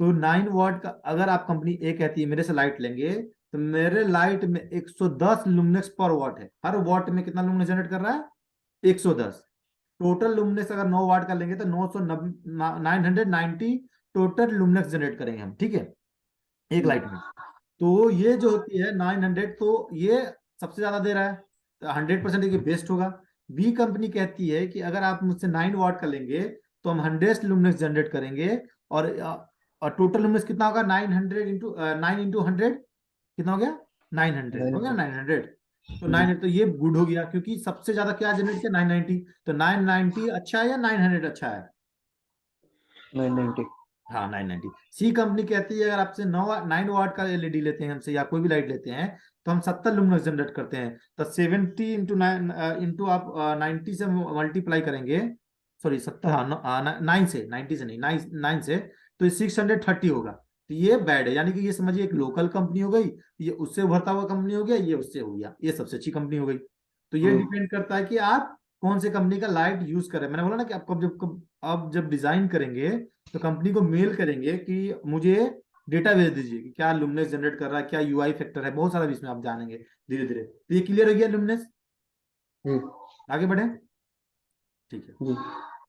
तो 9 वॉट का अगर आप कंपनी ए कहती है मेरे से लाइट लेंगे तो मेरे लाइट में 110 लुमिनेक्स पर वॉट है, हर वॉट में कितना लुमिनेक्स जनरेट कर रहा है, 110। टोटल लुमिनेक्स अगर 9 वॉट का लेंगे तो 990 टोटल लुमिनेक्स जनरेट करेंगे हम, ठीक है, एक लाइट में। तो ये जो होती है 900, तो ये सबसे ज्यादा दे रहा है, तो 100% ये बेस्ट होगा। बी कंपनी कहती है कि अगर आप मुझसे 9 वॉट का लेंगे तो हम 100 लुमिनेक्स जनरेट करेंगे, और टोटल लुमिनेक्स कितना होगा, 900 इंटू 100 कितना हो गया, 900 हो गया, 900। तो 900 तो ये गुड हो गया, क्योंकि सबसे ज्यादा क्या जनरेट किया, 990। तो 990 अच्छा है या 900 अच्छा है, 990। हाँ 990। सी कंपनी कहती है अगर आपसे 9 वॉट का एलईडी लेते हैं हमसे या कोई भी लाइट लेते हैं तो हम 70 लुमिनस जनरेट करते हैं, तो 70 इंटू 9 इंटू आप 90 से मल्टीप्लाई करेंगे, सॉरी 70, हाँ 9 से, 90 से नहीं, 9 से, तो ये 630 होगा। तो ये बैड है, यानी कि ये समझिए एक लोकल कंपनी हो गई, ये उससे उभरता हुआ कंपनी हो गया, ये उससे हो गया, ये सबसे अच्छी कंपनी हो गई। तो ये डिपेंड करता है कि आप कौन से कंपनी का लाइट यूज करें। मैंने बोला ना कि आप अब जब डिजाइन करेंगे तो कंपनी को मेल करेंगे कि मुझे डेटा भेज दीजिए कि क्या लुमिनेस जनरेट कर रहा है, क्या यूआई फैक्टर है, बहुत सारा भी इसमें आप जानेंगे धीरे धीरे। तो ये क्लियर हो गया लुमिनेस, आगे बढ़े, ठीक है।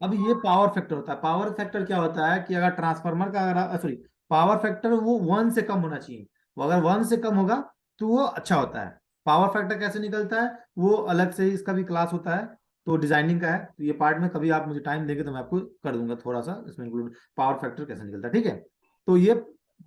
अब ये पावर फैक्टर होता है, पावर फैक्टर क्या होता है कि अगर ट्रांसफार्मर का अगर सॉरी पावर फैक्टर वो 1 से कम होना चाहिए, वो अगर 1 से कम होगा तो वो अच्छा होता है। पावर फैक्टर कैसे निकलता है वो अलग से ही इसका भी क्लास होता है, तो डिजाइनिंग का है, तो ये पार्ट में कभी आप मुझे टाइम देंगे तो मैं आपको कर दूंगा थोड़ा सा इसमें इंक्लूड, पावर फैक्टर कैसे निकलता है, ठीक है। तो ये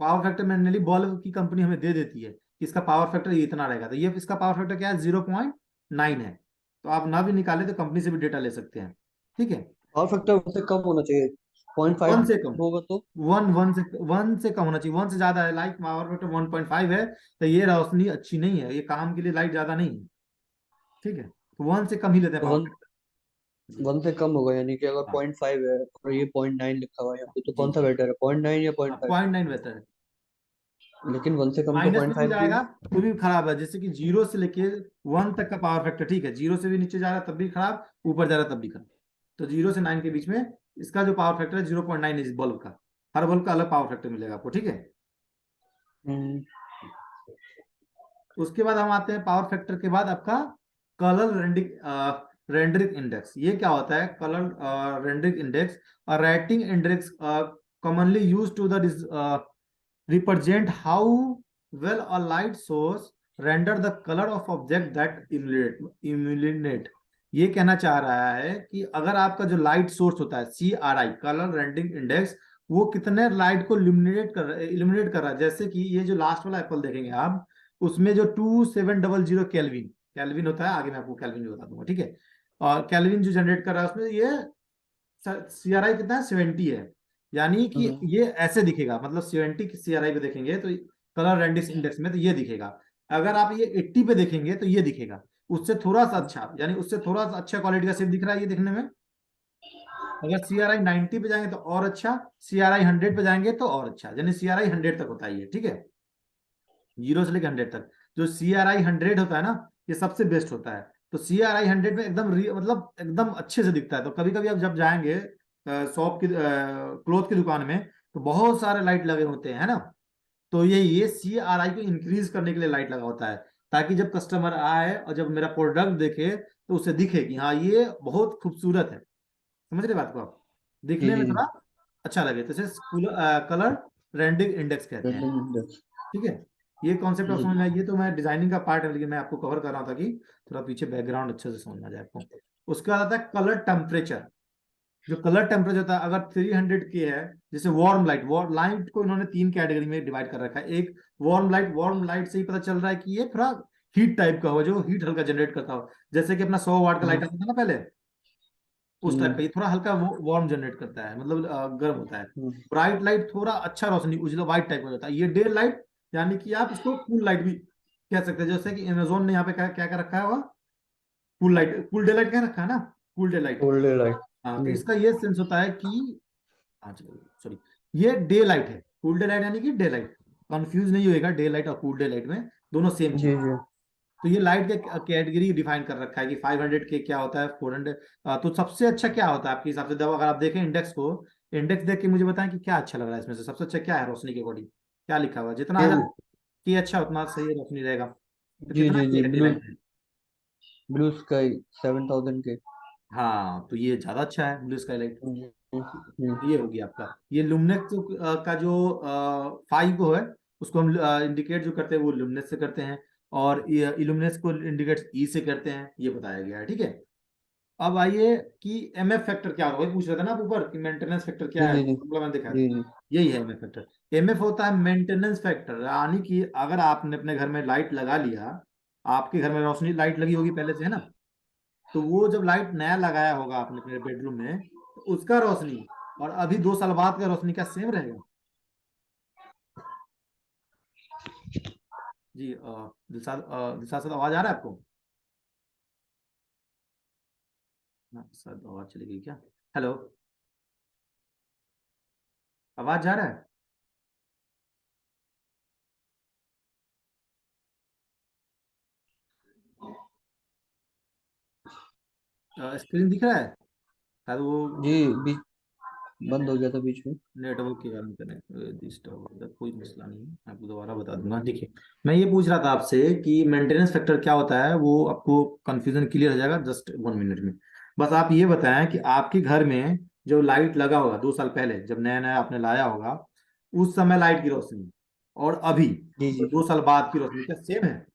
पावर फैक्टर मैनुअली बल्ब की कंपनी हमें दे देती है कि इसका पावर फैक्टर ये इतना रहेगा, तो ये इसका पावर फैक्टर क्या है, 0.9 है। तो आप ना भी निकाले तो कंपनी से भी डेटा ले सकते हैं, ठीक है। पावर फैक्टर उससे कम होना चाहिए, पॉइंट वन फाइव से कम, होगा तो। वन से कम होना चाहिए, 1 से ज्यादा है, लाइक पावर फैक्टर 1.5 है तो ये रोशनी अच्छी नहीं है, ये काम के लिए लाइट ज्यादा नहीं है, ठीक है। तो 1 से कम ही लेते हैं तो power one factor G. One से कम होगा, यानी कि अगर हाँ 0.5 है और ये 0.9 लिखा हुआ है यहाँ पे, तो जी कौन सा जी, बेटर है, 0.9 या पॉइंट हाँ फाइव 0.9 बेहतर है। लेकिन 1 से कम तो माइनस पॉइंट में भी फाइव भी। जाएगा तो भी खराब है, जैसे कि 0 से लेके 1 तक का पावर फैक्टर ठीक है, 0 से भी नीचे जा रहा है तब भी खराब, ऊपर जा रहा है तब भी खराब। तो 0 से 9 के बीच में इसका जो पावर फैक्टर है 0.9 इस बल्ब का, हर बल्ब का अलग पावर फैक्टर मिलेगा आपको, ठीक है। हम्म। उसके बाद हम आते हैं पावर फैक्टर के बाद आपका कलर रेंडरिंग इंडेक्स। ये क्या होता है कलर रेंडरिंग इंडेक्स, और writing index commonly used to the represent how well a light source render the color of object that illuminate। ये कहना चाह रहा है कि अगर आपका जो लाइट सोर्स होता है CRI कलर रेंडरिंग इंडेक्स, वो कितने लाइट को इल्यूमिनेट कर रहा है, जैसे कि ये जो लास्ट वाला एप्पल देखेंगे आप, उसमें जो 2700 केल्विन, केल्विन होता है, आगे मैं आपको केल्विन भी बता दूंगा, ठीक है। और केल्विन जो जनरेट कर रहा है उसमें ये CRI कितना है, 70 है। यानी कि हम्म। ये ऐसे दिखेगा, मतलब 70 की CRI पे देखेंगे तो कलर रेंडिस इंडेक्स में तो ये दिखेगा। अगर आप ये 80 पे देखेंगे तो ये दिखेगा। उससे थोड़ा सा अच्छा, यानी उससे थोड़ा सा अच्छा क्वालिटी का सिर्फ दिख रहा है ये दिखने में। अगर CRI 90 पे जाएंगे तो और अच्छा, CRI 100 पे जाएंगे तो और अच्छा, यानी CRI 100 तक होता है ये, ठीक है, 0 से लेकर 100 तक। जो CRI 100 होता है ना, ये सबसे बेस्ट होता है। तो CRI 100 में एकदम मतलब एकदम अच्छे से दिखता है। तो कभी कभी आप जब जाएंगे शॉप की, क्लोथ की दुकान में, तो बहुत सारे लाइट लगे होते हैं, है ना। तो ये CRI को इंक्रीज करने के लिए लाइट लगा होता है, ताकि जब कस्टमर आए और जब मेरा प्रोडक्ट देखे तो उसे दिखे कि हाँ ये बहुत खूबसूरत है। समझ रहे बात को आप, जी दिखने में जी जी। थोड़ा अच्छा लगे, तो इसे कलर रेंडिंग इंडेक्स कहते हैं, रेंडम इंडेक्स। ठीक है। ये कॉन्सेप्ट आप जी समझ में जी। आया, ये तो मैं डिजाइनिंग का पार्ट है, लेकिन मैं आपको कवर कर रहा था कि थोड़ा पीछे बैकग्राउंड अच्छे से समझ में आ जाए आपको। उसके बाद आता है कलर टेम्परेचर। जो कलर टेम्परेचर होता है, अगर 300 के है, जैसे वार्म लाइट, वार्म लाइट को इन्होंने 3 कैटेगरी में डिवाइड कर रखा है। एक वार्म लाइट, वार्म लाइट से ही पता चल रहा है कि ये थोड़ा हीट टाइप का हो, जो हीट हल्का जनरेट करता हो, जैसे कि अपना 100 वाट का लाइट हम्म आता था ना पहले, उस टाइप हम्म का ये थोड़ा हल्का वार्म जनरेट करता है, मतलब गर्म होता है। हम्म। ब्राइट लाइट थोड़ा अच्छा रोशनी उजला व्हाइट टाइप हो जाता है। ये डे लाइट, यानी कि आप इसको कूल लाइट भी कह सकते हैं, जैसे कि अमेजोन ने यहाँ पे क्या क्या क्या रखा है, वह cool light, cool day light क्या रखा है ना, cool day light. Old light. हाँ, तो इसका ये सेंस होता है कि, हाँ चलो सॉरी, ये डे लाइट है, कूल डे लाइट यानी कि डे लाइट। कंफ्यूज नहीं होएगा, डे लाइट और कूल डे लाइट में दोनों सेम जी चीज। जी। तो ये लाइट के कैटेगरी डिफाइन कर रखा है कि 500 के क्या होता है, 400। तो सबसे अच्छा क्या होता है आपके हिसाब से, जब अगर आप देखें इंडेक्स को, इंडेक्स देख के मुझे बताएं कि क्या अच्छा लग रहा है इसमें से, सबसे अच्छा क्या है रोशनी के अकॉर्डिंग, क्या लिखा हुआ है, जितना ये ज्यादा की अच्छा उतना सही रोशनी रहेगा। तो जी कितना जी की जी। है डे ब्लू, लाइट में? ब्लू स्काई 7000 के। हाँ, तो ये ज्यादा अच्छा है ब्लू स्काई लाइट। हम्म हम्म। ये हो गया आपका। ये लुमिनेक्स का जो 5 है, उसको हम इंडिकेट जो करते हैं वो लुमिनेस से करते हैं, और इल्यूमिनेस को इंडिकेट ई से करते हैं, ये बताया गया है, ठीक है। अब आइए कि MF फैक्टर क्या होता है, वही पूछ रहा था ना आप ऊपर कि मेंटेनेंस फैक्टर क्या जी है, जी जी मतलब मैंने देखा था। जी जी। यही है MF फैक्टर। MF होता है मेंटेनेंस फैक्टर, यानी कि अगर आपने अपने घर में लाइट लगा लिया, आपके घर में रोशनी लाइट लगी होगी पहले से, है ना। तो वो जब लाइट नया लगाया होगा आपने अपने बेडरूम में, तो उसका रोशनी और अभी 2 साल बाद का रोशनी क्या सेम रहेगा? जी दिलसाद, दिलसाद साहब आवाज आ रहा है आपको? हाँ, शायद आवाज चली गई क्या। हेलो, आवाज जा रहा है? स्क्रीन दिख रहा है? शायद वो जी बीच बंद हो गया था बीच में। नेटवर्क के कारण कनेक्ट डिस्टर्ब हो गया, कोई मसला नहीं है, आपको दोबारा बता दूंगा। देखिए, मैं ये पूछ रहा था आपसे कि मेंटेनेंस फैक्टर क्या होता है, वो आपको कंफ्यूजन क्लियर हो जाएगा जस्ट 1 मिनट में। बस आप ये बताएं कि आपके घर में जो लाइट लगा होगा 2 साल पहले, जब नया नया आपने लाया होगा, उस समय लाइट की रोशनी और अभी जी जी। 2 साल बाद की रोशनी क्या सेम है?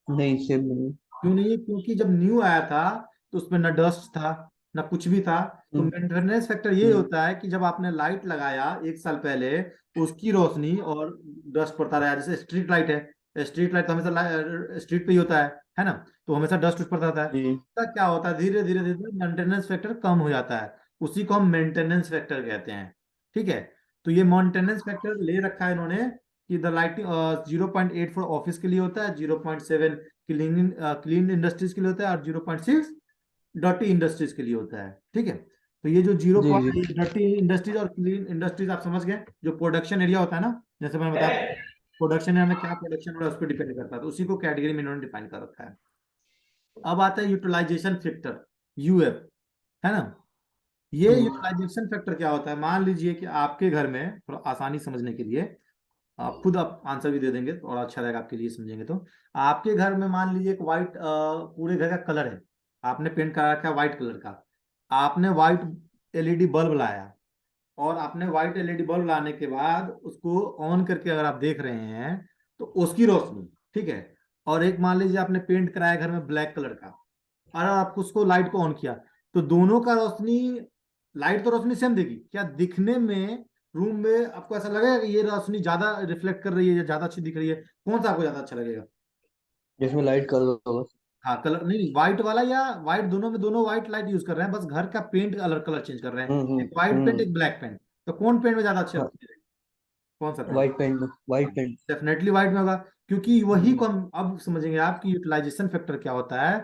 नहीं सेम नहीं। क्यों नहीं है? क्योंकि जब न्यू आया था तो उसमें ना डस्ट था, ना कुछ भी था। तो हम्म मेंटेनेंस फैक्टर ये हम्म होता है कि जब आपने लाइट लगाया 1 साल पहले, उसकी रोशनी और डस्ट पड़ता रहा, जैसे स्ट्रीट लाइट है, स्ट्रीट लाइट तो हमेशा स्ट्रीट पे ही होता है ना, तो हमेशा डस्ट उस पर रहता है। जी तो क्या होता है, धीरे धीरे धीरे मेंटेनेंस फैक्टर कम हो जाता है, उसी को हम मेंटेनेंस फैक्टर कहते हैं, ठीक है। तो ये मेंटेनेंस फैक्टर ले रखा है इन्होंने कि द लाइटिंग 0.84 ऑफिस के लिए होता है, 0.7 क्लीन क्लीन इंडस्ट्रीज के लिए होता है, और 0.6 डर्टी इंडस्ट्रीज के लिए होता है, ठीक है। तो ये जो जीरो जी जी डर्टी इंडस्ट्रीज और क्लीन इंडस्ट्रीज आप समझ गए, जो प्रोडक्शन एरिया होता है ना, जैसे मैंने बताया प्रोडक्शन एरिया में क्या प्रोडक्शन हो रहा है उस पर डिपेंड करता है, तो उसी को कैटेगरी में इन्होंने डिफाइन कर रखा है। अब आता है यूटिलाइजेशन फैक्टर, UF, है ना। ये हम्म यूटिलाइजेशन फैक्टर क्या होता है, मान लीजिए कि आपके घर में, थोड़ा आसानी समझने के लिए, आप खुद आप आंसर भी दे देंगे तो और अच्छा रहेगा आपके लिए समझेंगे तो। आपके घर में मान लीजिए एक वाइट, पूरे घर का कलर है, आपने पेंट करा रखा है व्हाइट कलर का, आपने व्हाइट LED बल्ब लाया, और आपने व्हाइट LED बल्ब लाने के बाद उसको ऑन करके अगर आप देख रहे हैं तो उसकी रोशनी, ठीक है। और एक मान लीजिए आपने पेंट कराया घर में ब्लैक कलर का, और आप उसको लाइट को ऑन किया, तो दोनों का रोशनी, लाइट तो रोशनी सेम देगी क्या दिखने में, रूम में आपको ऐसा लगेगा कि ये रोशनी ज्यादा रिफ्लेक्ट कर रही है या ज्यादा अच्छी दिख रही है, कौन सा आपको ज्यादा अच्छा लगेगा? जिसमें लाइट कलर होगा। हाँ कलर नहीं, व्हाइट वाला या व्हाइट, दोनों में दोनों व्हाइट लाइट यूज कर रहे हैं, बस घर का पेंट कलर कलर चेंज कर रहे हैं, एक व्हाइट पेंट हम्म। एक ब्लैक पेंट। तो कौन पेंट में ज्यादा अच्छे हाँ, लगते हैं? कौन सा पेंट? वाइट पेंट में, वाइट पेंट। डेफिनेटली व्हाइट में होगा, क्योंकि वही हम्म। को हम अब समझेंगे आपकी यूटिलाइजेशन फैक्टर क्या होता है।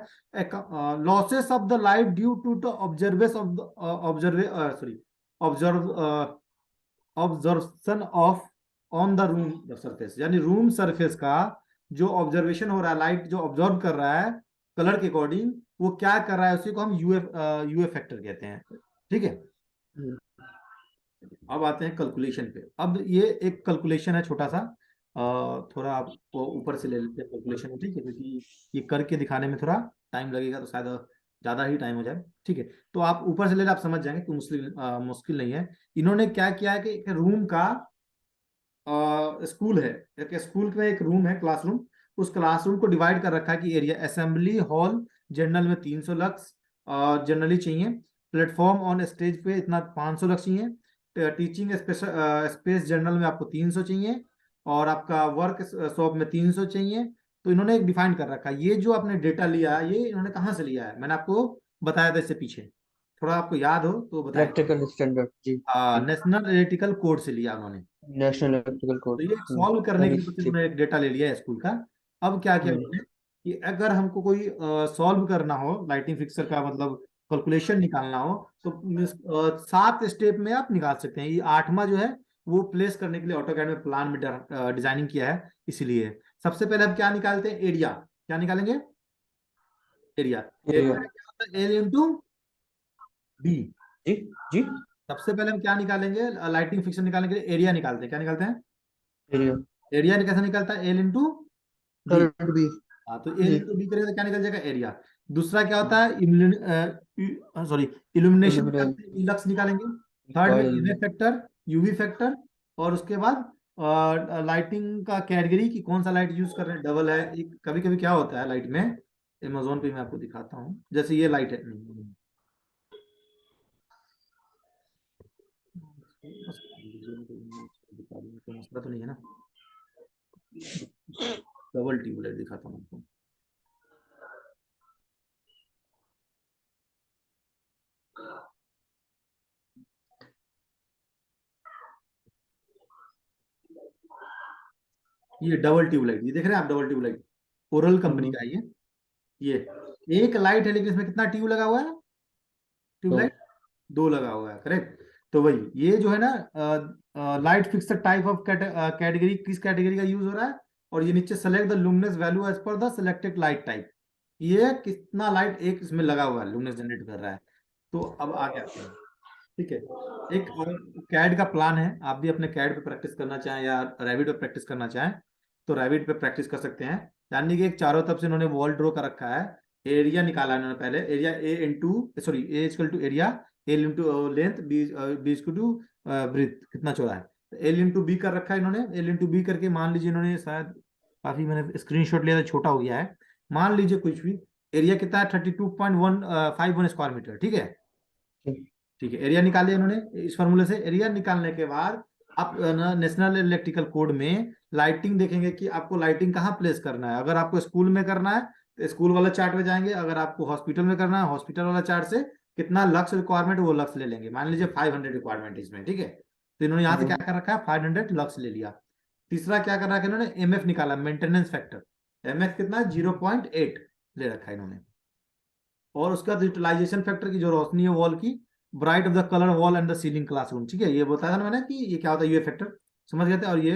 Losses of the light due to the observation of the observe sorry observe observation of on the room surface, यानी रूम सरफेस का जो ऑब्जर्वेशन हो रहा है, लाइट जो ऑब्जर्व कर रहा है कलर के अकॉर्डिंग, वो क्या कर रहा है, उसी को हम यूएफ फैक्टर कहते हैं। ठीक है। हम्म। अब आते हैं कैलकुलेशन पे। अब ये एक कैलकुलेशन है छोटा सा, थोड़ा आपको ऊपर से ले लेते हैं कैलकुलेशन, ठीक है, क्योंकि ये करके दिखाने में थोड़ा टाइम लगेगा, तो शायद ज्यादा ही टाइम हो जाए। ठीक है, तो आप ऊपर से ले ले, आप समझ जाएंगे, तो मुश्किल नहीं है। इन्होंने क्या किया है कि एक रूम का स्कूल है, एक स्कूल में एक रूम है क्लासरूम, उस क्लासरूम को डिवाइड कर रखा है कि एरिया असेंबली हॉल जनरल में 300 लक्स जनरली चाहिए, प्लेटफॉर्म ऑन स्टेज पे इतना 500 लक्स चाहिए, टीचिंग स्पेस जनरल में आपको 300 चाहिए, और आपका वर्क शॉप में 300 चाहिए। तो इन्होंने एक डिफाइन कर रखा है। ये जो आपने डेटा लिया है, ये इन्होंने कहाँ से लिया है, मैंने आपको बताया था इससे पीछे, थोड़ा आपको याद हो तो बताएं। इलेक्ट्रिकल स्टैंडर्ड, जी। जी। नेशनल इलेक्ट्रिकल कोड से लिया उन्होंने। नेशनल इलेक्ट्रिकल तो कोड। ये सॉल्व करने के लिए बस NEC। इन्होंने एक डेटा ले लिया है स्कूल का। अब क्या किया हम्म। इन्होंने कि अगर हमको कोई सॉल्व करना हो लाइटिंग फिक्सर का, मतलब कैलकुलेशन निकालना हो, तो 7 स्टेप में आप निकाल सकते हैं। ये 8वां जो है वो प्लेस करने के लिए ऑटोकैड में प्लान में डिजाइनिंग किया है, इसीलिए सबसे पहले हम क्या निकालते हैं, एरिया। क्या निकालेंगे? एरिया। एरिया। एरिया क्या होता है? L into B. जी। जी। सबसे पहले हम क्या निकालेंगे, लाइटिंग फिक्सर निकालने के लिए एरिया निकालते हैं। क्या निकालते हैं? एरिया। एरिया कैसे निकलता है? L into B. करंट भी। हाँ, तो एल जी। इंटू बी करेंगे तो क्या निकल जाएगा? एरिया। दूसरा क्या होता है, सॉरी इल्यूमिनेशन इल्यूमिनेट। निकालते हैं, लक्स निकालेंगे। थर्ड में while. Image factor, UV factor, और उसके बाद लाइटिंग का कैटेगरी कि कौन सा लाइट यूज कर रहे हैं, डबल है एक, कभी कभी क्या होता है लाइट में, अमेजोन पे मैं आपको दिखाता हूँ, जैसे ये लाइट है, बस दिखा दूँ, कोई मसला तो नहीं है ना। डबल ट्यूबलाइट दिखाता हूँ आपको। ये डबल ट्यूबलाइट, ये देख रहे हैं आप, डबल ट्यूबलाइट ओरल कंपनी हम्म। का है ये एक लाइट है, लेकिन इसमें कितना ट्यूब लगा हुआ है? तो ट्यूबलाइट दो लगा हुआ है, करेक्ट। तो वही ये जो है ना, light fixer type of category, किस कैटेगरी का यूज हो रहा है, और ये नीचे select the luminous value as per the selected light type, ये कितना लाइट एक इसमें लगा हुआ है, लुमिनस जनरेट कर रहा है। तो अब आगे आते हैं। ठीक है, एक कैड का प्लान है, आप भी अपने कैड पे प्रैक्टिस करना चाहें या रैविड पे प्रैक्टिस करना चाहें, तो रैविड पे प्रैक्टिस कर सकते हैं। यानी कि एक चारों तरफ से इन्होंने वॉल ड्रॉ कर रखा है, एरिया निकाला इन्होंने पहले, area A into sorry A equal to area, L into length, B B equal to breadth, कितना चौड़ा है, एल इंटू बी कर रखा है इन्होंने। एल इंटू बी करके मान लीजिए इन्होंने, शायद काफी मैंने स्क्रीनशॉट लिया था, छोटा हो गया है, मान लीजिए कुछ भी, एरिया कितना है, 32.151 स्क्वायर मीटर, ठीक है। ठीक है, एरिया निकाले उन्होंने इस फॉर्मूले से। एरिया निकालने के बाद आप नेशनल इलेक्ट्रिकल कोड में लाइटिंग देखेंगे कि आपको लाइटिंग कहाँ प्लेस करना है। अगर आपको स्कूल में करना है तो स्कूल वाला चार्ट में जाएंगे, अगर आपको हॉस्पिटल में करना है हॉस्पिटल वाला चार्ट से कितना लक्स रिक्वायरमेंट वो लक्स ले लेंगे, मान लीजिए 500 रिक्वायरमेंट इसमें, ठीक है, तो इन्होंने यहाँ से क्या हम्म। कर रखा है, 500 लक्स ले लिया। तीसरा क्या कर रखा है इन्होंने, एमएफ निकाला, मेंटेनेंस फैक्टर, एमएफ कितना है, 0.8 ले रखा है इन्होंने। और उसका यूटिलाइजेशन फैक्टर की जो रोशनी है वॉल की, bright of the colour wall and the ceiling classroom, ठीक है, ये बताया था ना मैंने कि ये क्या होता है, यूए फैक्टर, समझ गए थे। और ये,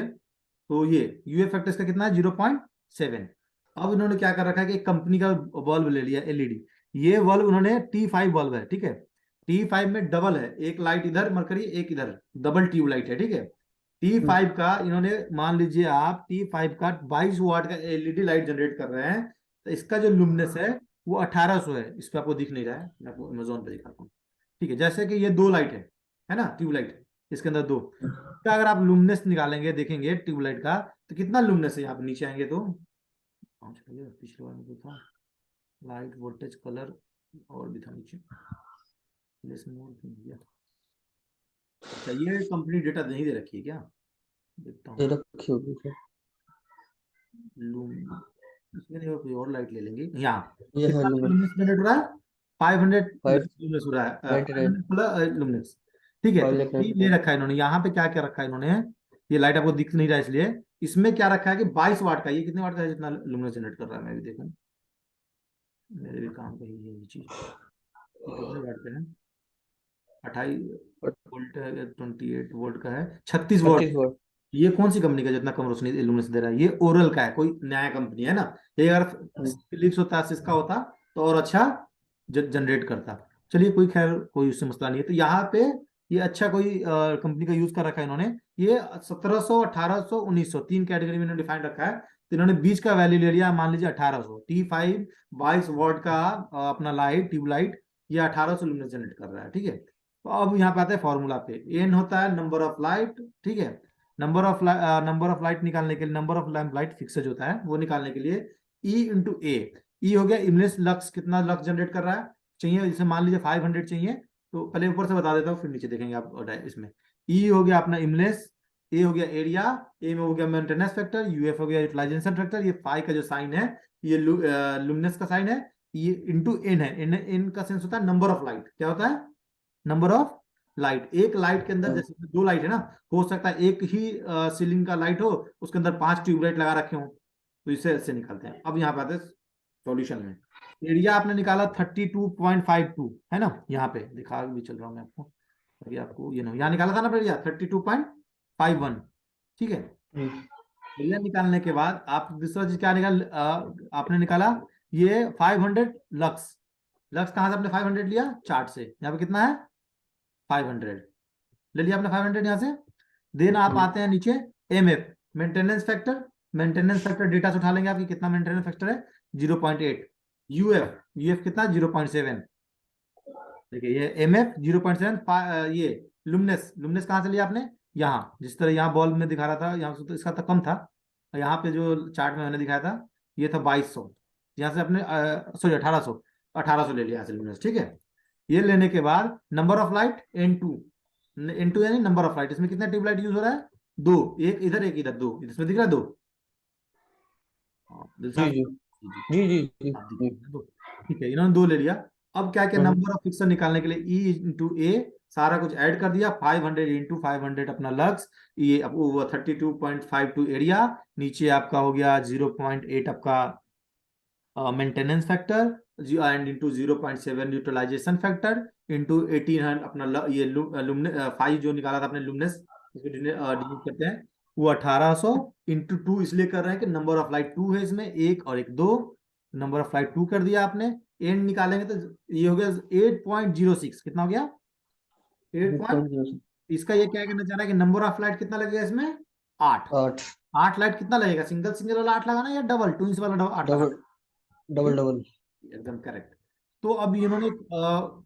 तो ये यूए फैक्टर इसका कितना है, 0.7। अब इन्होंने क्या कर रखा है कि एक कंपनी का बल्ब ले लिया, एलईडी। ये बल्ब उन्होंने T5 बल्ब है, ठीक है, T5 में डबल है, एक लाइट इधर मरकरी, एक इधर, डबल ट्यूब लाइट है, ठीक है। T5 का इन्होंने, मान लीजिए आप T5 का 22 वाट का एलईडी लाइट जनरेट कर रहे हैं, तो इसका जो लुमिनस है वो 1800 है, इस पे आपको दिख नहीं रहा है, मैं आपको अमेजोन पे दिखाता हूँ। ठीक है, जैसे कि ये दो लाइट है ना, ट्यूबलाइट, इसके अंदर दो, तो अगर आप लुमिनस निकालेंगे देखेंगे ट्यूबलाइट का, तो कितना लुमिनस है, यहाँ पे नीचे आएंगे तो पिछले बार में जो था, लाइट वोल्टेज कलर और भी था नीचे, प्लेस मोड पे दिया। अच्छा, ये कंपनी डेटा नहीं दे रखी है क्या? देखता ये हूँ। रखी होगी फिर। लूम, इसमें नहीं, कोई और लाइट ले लेंगे। यहाँ ये है कितना लुमेन लुमिनस जनरेट हो रहा है? 500 फाइव लुमिनस हो रहा है, नाइनटी नाइन 500 लुमिनस। ठीक है, फाइव तो लाख ये 99। ले रखा है इन्होंने। यहाँ पे क्या क्या रखा है इन्होंने, ये लाइट आपको दिख नहीं रहा है इसलिए। इसमें क्या रखा है कि 22 वाट का, ये कितने वाट का है जितना लुमिनस जनरेट कर रहा है, मैं भी देखूँ, मेरे भी काम का ही है ये चीज। ये कितने वाट का है? 28 वोल्ट है, 28 वोल्ट का है, 36 वोल्ट। 36 वाट। ये कौन सी कंपनी का जितना कम रोशनी इल्यूमिनेशन दे रहा है? ये ओरल का है, कोई नया कंपनी है ना। ये अगर फिलिप्स होता, सिस्का होता, तो और अच्छा जनरेट करता। चलिए कोई, खैर कोई उससे मसला नहीं है। तो यहाँ पे ये अच्छा कोई कंपनी का यूज कर रखा है इन्होंने। ये 1700, 1800, 1900 तीन कैटेगरी में इन्होंने डिफाइन रखा है। तो इन्होंने बीच का वैल्यू ले लिया, मान लीजिए 1800 T5, 22 वाट का अपना लाइट, ट्यूबलाइट, ये 1800 लुमिनस जनरेट कर रहा है। ठीक है, तो अब यहाँ पे आते हैं फॉर्मूला पे। एन होता है नंबर ऑफ लाइट। ठीक है, नंबर ऑफ लाइट निकालने के लिए, number of lamp light fixed होता है, वो निकालने के लिए ई इंटू ए। ई हो गया इमलेस लक्स, कितना लक्स जनरेट कर रहा है चाहिए, जैसे मान लीजिए 500 चाहिए, तो पहले ऊपर से बता देता हूँ फिर नीचे देखेंगे आप। इसमें ई हो गया अपना इमलेस, ए हो गया एरिया, ए में हो गया मेंटेनेंस फैक्टर, यूएफ हो गया यूटिलाइजेशन फैक्टर, ये फाई का जो साइन है, ये लुमिनस का साइन है, ये इंटू एन है। एन एन का सेंस होता है नंबर ऑफ लाइट। क्या होता है? Number of light. एक लाइट के अंदर, जैसे दो लाइट है ना, हो सकता है एक ही सीलिंग का लाइट हो, उसके अंदर 5 ट्यूबलाइट लगा रखे हो, तो इसे ऐसे निकालते हैं। अब यहाँ पे आते हैं सॉल्यूशन में। एरिया आपने निकाला 32.52, है ना, यहाँ पे दिखा भी चल रहा हूँ मैं आपको, ताकि आपको ये ना, यहाँ निकाला था ना एरिया 32.51। ठीक है, एरिया निकालने के बाद आप दूसरा चीज क्या आपने निकाला ये 500 लक्स। लक्स कहाँ से आपने 500 लिया? चार्ट से। यहाँ पे कितना है? 500 ले लिया आपने 500 यहाँ से। देन आप आते हैं नीचे, M F, maintenance factor. Maintenance factor data से उठा लेंगे आपकी, कितना मेंटेनेंस फैक्टर है? 0.8। यूएफ, यूएफ कितना? 0.7। देखिए ये एम एफ 0.7। ये लुमनेस, लुमनेस कहाँ से लिया आपने? यहाँ, जिस तरह यहाँ बॉल में दिखा रहा था, यहाँ से तो इसका तो कम था, यहाँ पे जो चार्ट में मैंने दिखाया था ये था 2200। यहाँ से आपने सॉरी 1800, 1800 ले लिया यहाँ से लुमनेस। ठीक है, ये लेने के बाद number of light N2, N2 यानी नंबर ऑफ लाइट। इसमें कितना ट्यूबलाइट यूज हो रहा है? दो, एक इधर एक इधर, दो इसमें दिख रहा है, दो। हाँ, जी दिलशाद, जी जी जी, जी जी जी आप दिख जी। रहे हैं दो। ठीक है, इन्होंने दो ले लिया। अब क्या क्या, हम्म, नंबर ऑफ फिक्सर निकालने के लिए ई इंटू ए, सारा कुछ ऐड कर दिया। 500 इंटू 500 अपना लक्स, ये अब वो 32.52 एरिया, नीचे आपका हो गया 0.8 आपका maintenance factor, and into 0.7 utilisation factor, into 1800 अपना ये लुमने 5 जो निकाला था अपने लुमनेस, इसको डिलीट करते हैं, वो 1800 इंटू 2 इसलिए कर रहे हैं कि नंबर ऑफ लाइट 2 है इसमें, एक और एक दो, नंबर ऑफ लाइट 2 कर दिया आपने। एंड निकालेंगे तो ये हो गया 8.06। कितना हो गया? 8 8.06। इसका ये क्या कहना चाह रहा है कि नंबर ऑफ लाइट कितना लगेगा इसमें? 8। 8। 8 लाइट कितना लगेगा? सिंगल सिंगल वाला 8 लगाना या डबल ट्विंस वाला 8 लगाना? Double double double. एकदम करेक्ट। तो अब इन्होंने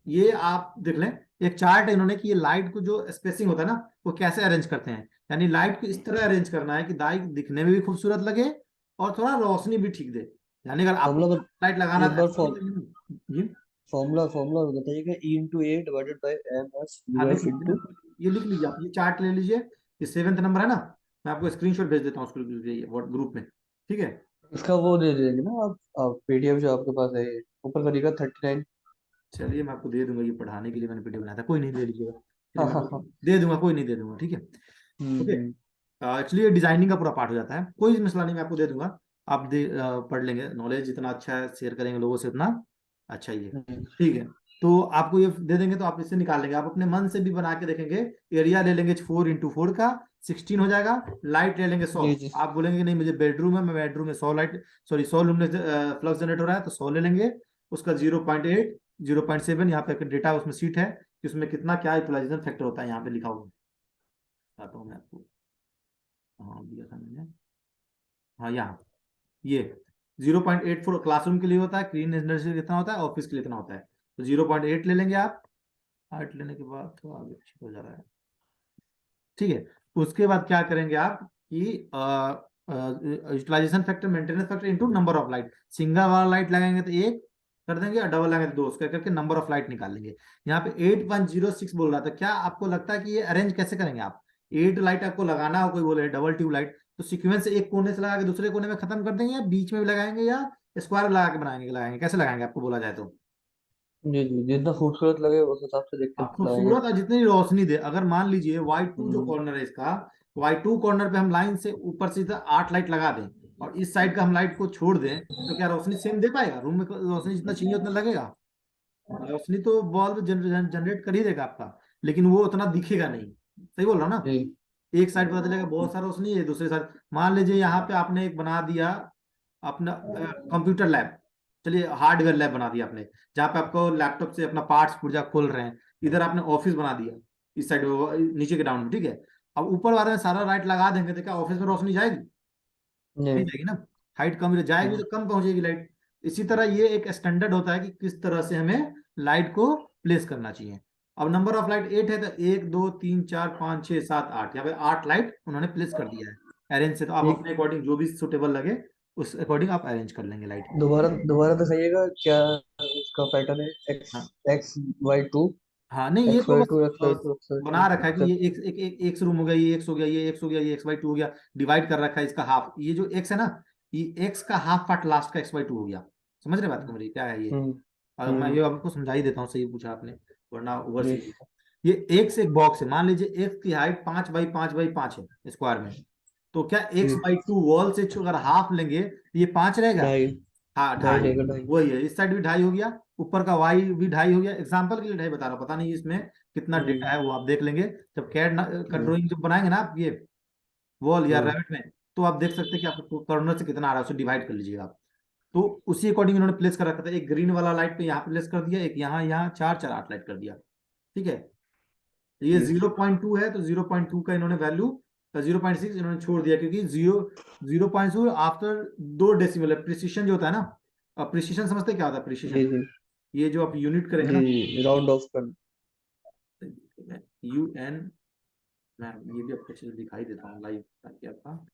ये आप देख लें, एक चार्ट है इन्होंने कि ये लाइट को जो स्पेसिंग होता है ना, वो कैसे अरेंज करते हैं। यानी लाइट को इस तरह अरेंज करना है कि लाइट दिखने में भी खूबसूरत लगे और थोड़ा रोशनी भी ठीक दे। यानी अगर आपको फॉर्मूला लाइट लगाना एक है बार ऐसा नहीं करेंगे ना। जी, फॉर्मूला फॉर्मूला बताइएगा। E into A divided by M S हाँ यू लिख एफ लीजिए इंटू। ना, ये लिख लीजिए आप, ये चार्ट ले लीजिए। ये 7th नंबर है ना, मैं आपको स्क्रीनशॉट भेज देता हूँ उसको, ग्रुप में। ठीक है, इसका वो दे देंगे ना आप पीडीएफ जो आपके पास है ये ऊपर करिएगा 39। चलिए मैं आपको दे दूंगा, ये पढ़ाने के लिए मैंने पीडीएफ बनाया था, कोई नहीं, ले लीजिएगा। चलिए हाँ मैं हाँ आपको हाँ। दे दूंगा, कोई नहीं, दे दूंगा। ठीक है, ओके। हम्म। एक्चुअली ये डिजाइनिंग का पूरा पार्ट हो जाता है, कोई मसला नहीं, मैं आपको दे दूंगा। आप पढ़ लेंगे। नॉलेज जितना अच्छा है शेयर करेंगे लोगों से, उतना अच्छा ही है। हम्म, ठीक है, तो आपको ये दे देंगे तो आप इससे निकाल लेंगे। आप अपने मन से भी बना के देखेंगे। एरिया ले लेंगे 4 इंटू 4 का, 16 हो जाएगा। लाइट ले लेंगे 100। जी जी। आप बोलेंगे कि नहीं मुझे बेडरूम है, मैं बेडरूम में 100 light, sorry 100 luminous flux generate हो रहा है, तो 100 ले लेंगे। उसका 0.8, 0.7 यहाँ पे डेटा उसमें सीट है कि उसमें कितना क्या यूटिलाइजेशन फैक्टर होता है, यहाँ पे लिखा हुआ है। बताता हूँ मैं आपको। हाँ दिया था मैंने, हाँ यहाँ, ये 0.84 क्लासरूम के लिए होता है, क्लीन एनर्जी कितना होता है, ऑफिस के लिए इतना होता है। तो 0.8 ले लेंगे आप। 8 लेने के बाद तो आगे पीछे हो जा रहा है। ठीक है, उसके बाद क्या करेंगे आप कि utilisation factor, maintenance factor into number of light. Single वाला लाइट लगाएंगे तो एक कर देंगे और डबल लगाएंगे 2 स्क्वायर करके नंबर ऑफ लाइट निकाल लेंगे। यहाँ पे 8.06 बोल रहा था, क्या आपको लगता है कि ये अरेंज कैसे करेंगे आप? 8 लाइट आपको लगाना हो, कोई बोले डबल ट्यूब लाइट, तो सीक्वेंस एक कोने से लगा के दूसरे कोने में खत्म कर देंगे, या बीच में भी लगाएंगे, या स्क्वायर लगा के लगाएंगे, कैसे लगाएंगे आपको बोला जाए तो? जी जी, जितना खूबसूरत लगे उस हिसाब से देख के हाँ, लगाएंगे। खूबसूरत और जितनी रोशनी दे। अगर मान लीजिए Y2 जो हम्म। कॉर्नर है इसका, Y2 कॉर्नर पे हम लाइन से ऊपर से 8 लाइट लगा दें, और इस साइड का हम लाइट को छोड़ दें, तो क्या रोशनी सेम दे पाएगा? रूम में रोशनी जितना चाहिए उतना लगेगा? रोशनी तो बल्ब जनरेट कर ही देगा आपका, लेकिन वो उतना दिखेगा नहीं। सही बोल रहा हूँ ना? जी एक साइड पता चलेगा बहुत सारा रोशनी है, दूसरे साइड मान लीजिए यहाँ पे आपने एक बना दिया अपना कंप्यूटर लैब, चलिए हार्डवेयर लैब बना दिया आपने, जहाँ पे आपको लैपटॉप से अपना पार्ट्स पुर्जा खोल रहे हैं। इधर आपने ऑफिस बना दिया, इस साइड नीचे के डाउन में, ठीक है। अब ऊपर वाले में सारा लाइट लगा देंगे तो क्या ऑफिस में रोशनी जाएगी? नहीं जी। जाएगी ना। हाइट कम जाएगी हाँ। तो कम पहुंचेगी लाइट। इसी तरह ये एक स्टैंडर्ड होता है कि किस तरह से हमें लाइट को प्लेस करना चाहिए। अब नंबर ऑफ लाइट 8 है, तो 1 2 3 4 5 6 7 8, यहाँ पे 8 लाइट उन्होंने प्लेस कर दिया है अरेंज से। तो आप एक अपने अकॉर्डिंग जो भी सुटेबल लगे उस अकॉर्डिंग आप अरेंज कर लेंगे लाइट। दोबारा दोबारा दिखाइएगा क्या उसका पैटर्न है? एक्स हाँ X Y2, हाँ, नहीं ये एक्स तो वाई बस two X Y two X Y बना टू रखा है कि ये एक एक एक एक्स रूम हो गया, ये एक्स हो गया, ये एक्स हो गया, ये XY2 हो गया। डिवाइड कर रखा है इसका हाफ, ये जो एक्स है ना, ये एक्स का हाफ पार्ट लास्ट का XY2 हो गया। समझ रहे बात को मेरी, क्या है ये? हम्म। और मैं हम्म। ये आपको समझा ही देता हूँ, सही पूछा आपने, वरना ओवर जी। से। ये एक्स एक बॉक्स है, मान लीजिए एक्स की हाइट 5 बाई 5 बाई 5 है स्क्वायर में, तो क्या जी। X/2 वॉल से अगर हाफ लेंगे तो ये 5 रहेगा? ढाई। हाँ ढाई 2.5। रहेगा, ढाई। वही है, इस साइड भी 2.5 हो गया, ऊपर का वाई भी 2.5 हो गया। एग्जाम्पल के लिए 2.5 बता रहा हूँ, पता नहीं इसमें कितना डेटा हम्म। है वो आप देख लेंगे। जब कैड का हम्म। ड्राइंग जब बनाएंगे ना आप ये वॉल या हम्म। रेविट में, तो आप देख सकते हैं कि आपको कॉर्नर से कितना आ रहा है, उसे डिवाइड कर लीजिएगा आप। तो उसी अकॉर्डिंग इन्होंने प्लेस कर रखा था, एक ग्रीन वाला लाइट पे यहाँ प्लेस कर दिया, एक यहाँ यहाँ 4 4 8 लाइट कर दिया, ठीक है। तो ये जी 0.2 है, तो 0.2 का इन्होंने वैल्यू 0.6 इन्होंने छोड़ दिया, क्योंकि 0.2 आफ्टर 2 डेसिमल है। प्रिसिशन जो होता है ना, अब प्रिसिशन समझते हैं क्या होता है जी प्रिसिशन? जी ये जो आप यूनिट करेंगे जी ना, जी, राउंड ऑफ कर। UN, मैं ये भी आपको चीज दिखाई देता हूँ लाइव ताकि आपका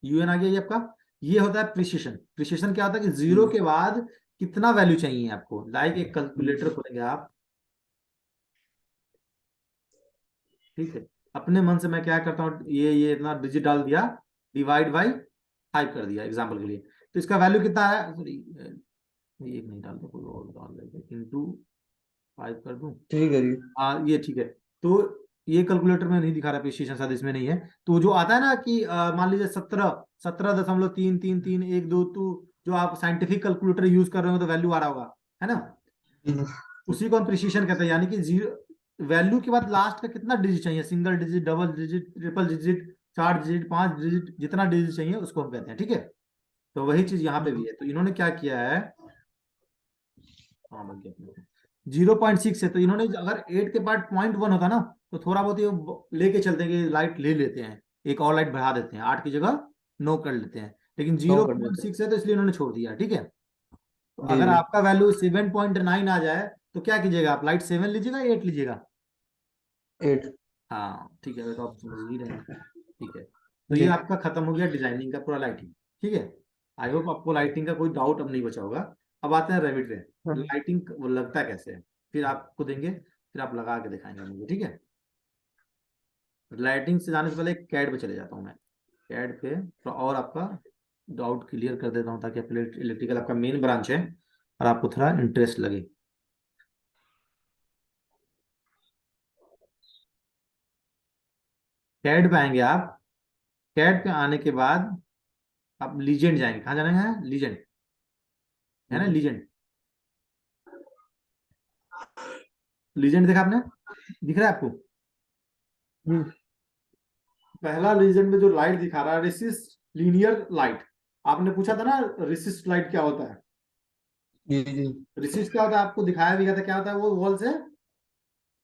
UN आ गया ये आपका। ये होता है प्रिसिशन। प्रिसिशन क्या होता है कि जीरो हम्म। के बाद कितना वैल्यू चाहिए आपको, लाइक एक कैलकुलेटर हम्म। खोलेंगे आप, ठीक है। अपने मन से मैं क्या करता हूँ, ये इतना डिजिट डाल दिया, डिवाइड बाई 5 कर दिया एग्जाम्पल के लिए, तो इसका वैल्यू कितना है? सॉरी, ये एक नहीं डालता, कोई और डाल देते, इंटू 5 कर दूं। ठीक है जी। हाँ ये ठीक है। तो ये कैलकुलेटर में नहीं दिखा रहा, प्रिसिशन शायद इसमें नहीं है। तो जो आता है ना कि मान लीजिए 17.33312, तो जो आप साइंटिफिक कैलकुलेटर यूज कर रहे हो तो वैल्यू आ रहा होगा, है ना? हम्म। उसी को हम प्रिसिशन कहते हैं, यानी कि जीरो वैल्यू के बाद लास्ट का कितना डिजिट चाहिए, single digit, double digit, triple digit, 4 digit, 5 digit, जितना डिजिट चाहिए उसको हम कहते हैं, ठीक है। तो वही चीज यहाँ पे भी है, तो इन्होंने क्या किया है, हाँ 0.6 है, तो इन्होंने अगर 8 के बाद 0.1 होता ना, तो थोड़ा बहुत ये लेके चलते हैं कि लाइट ले लेते हैं, एक और लाइट बढ़ा देते हैं, 8 की जगह 9 कर लेते हैं। लेकिन नौ जीरो कर पॉइंट देते हैं। सिक्स है तो इसलिए इन्होंने छोड़ दिया, ठीक है। तो जी अगर जी। आपका वैल्यू 7.9 आ जाए, तो क्या कीजिएगा आप, लाइट 7 लीजिएगा या 8 लीजिएगा? 8। हाँ ठीक है, तो आप समझ ही रहे हैं, ठीक है। तो ये जी। आपका खत्म हो गया डिजाइनिंग का पूरा लाइटिंग, ठीक है। आई होप आपको लाइटिंग का कोई डाउट अब नहीं बचा होगा। अब आते हैं रेविट पे, हाँ। लाइटिंग वो लगता कैसे है, फिर आपको देंगे, फिर आप लगा के दिखाएंगे मुझे, ठीक है। लाइटिंग से जाने से पहले एक कैड पे चले जाता हूँ मैं, कैड पे थोड़ा और आपका डाउट क्लियर कर देता हूँ, ताकि आप इलेक्ट्रिकल आपका मेन ब्रांच है और आपको थोड़ा इंटरेस्ट लगे। कैड पे आएंगे आप, कैड पे आने के बाद आप लीजेंड जाएंगे, कहाँ जाना है, लीजेंड, है ना हम्म। लीजेंड। लीजेंड देखा आपने, दिख रहा है आपको? हम्म। पहला लीजेंड में जो लाइट दिखा रहा है रेसिस्ट लीनियर लाइट, आपने पूछा था ना रेसिस्ट लाइट क्या होता है। जी जी। रेसिस्ट क्या होता है आपको दिखाया भी गया था, क्या होता है वो वॉल से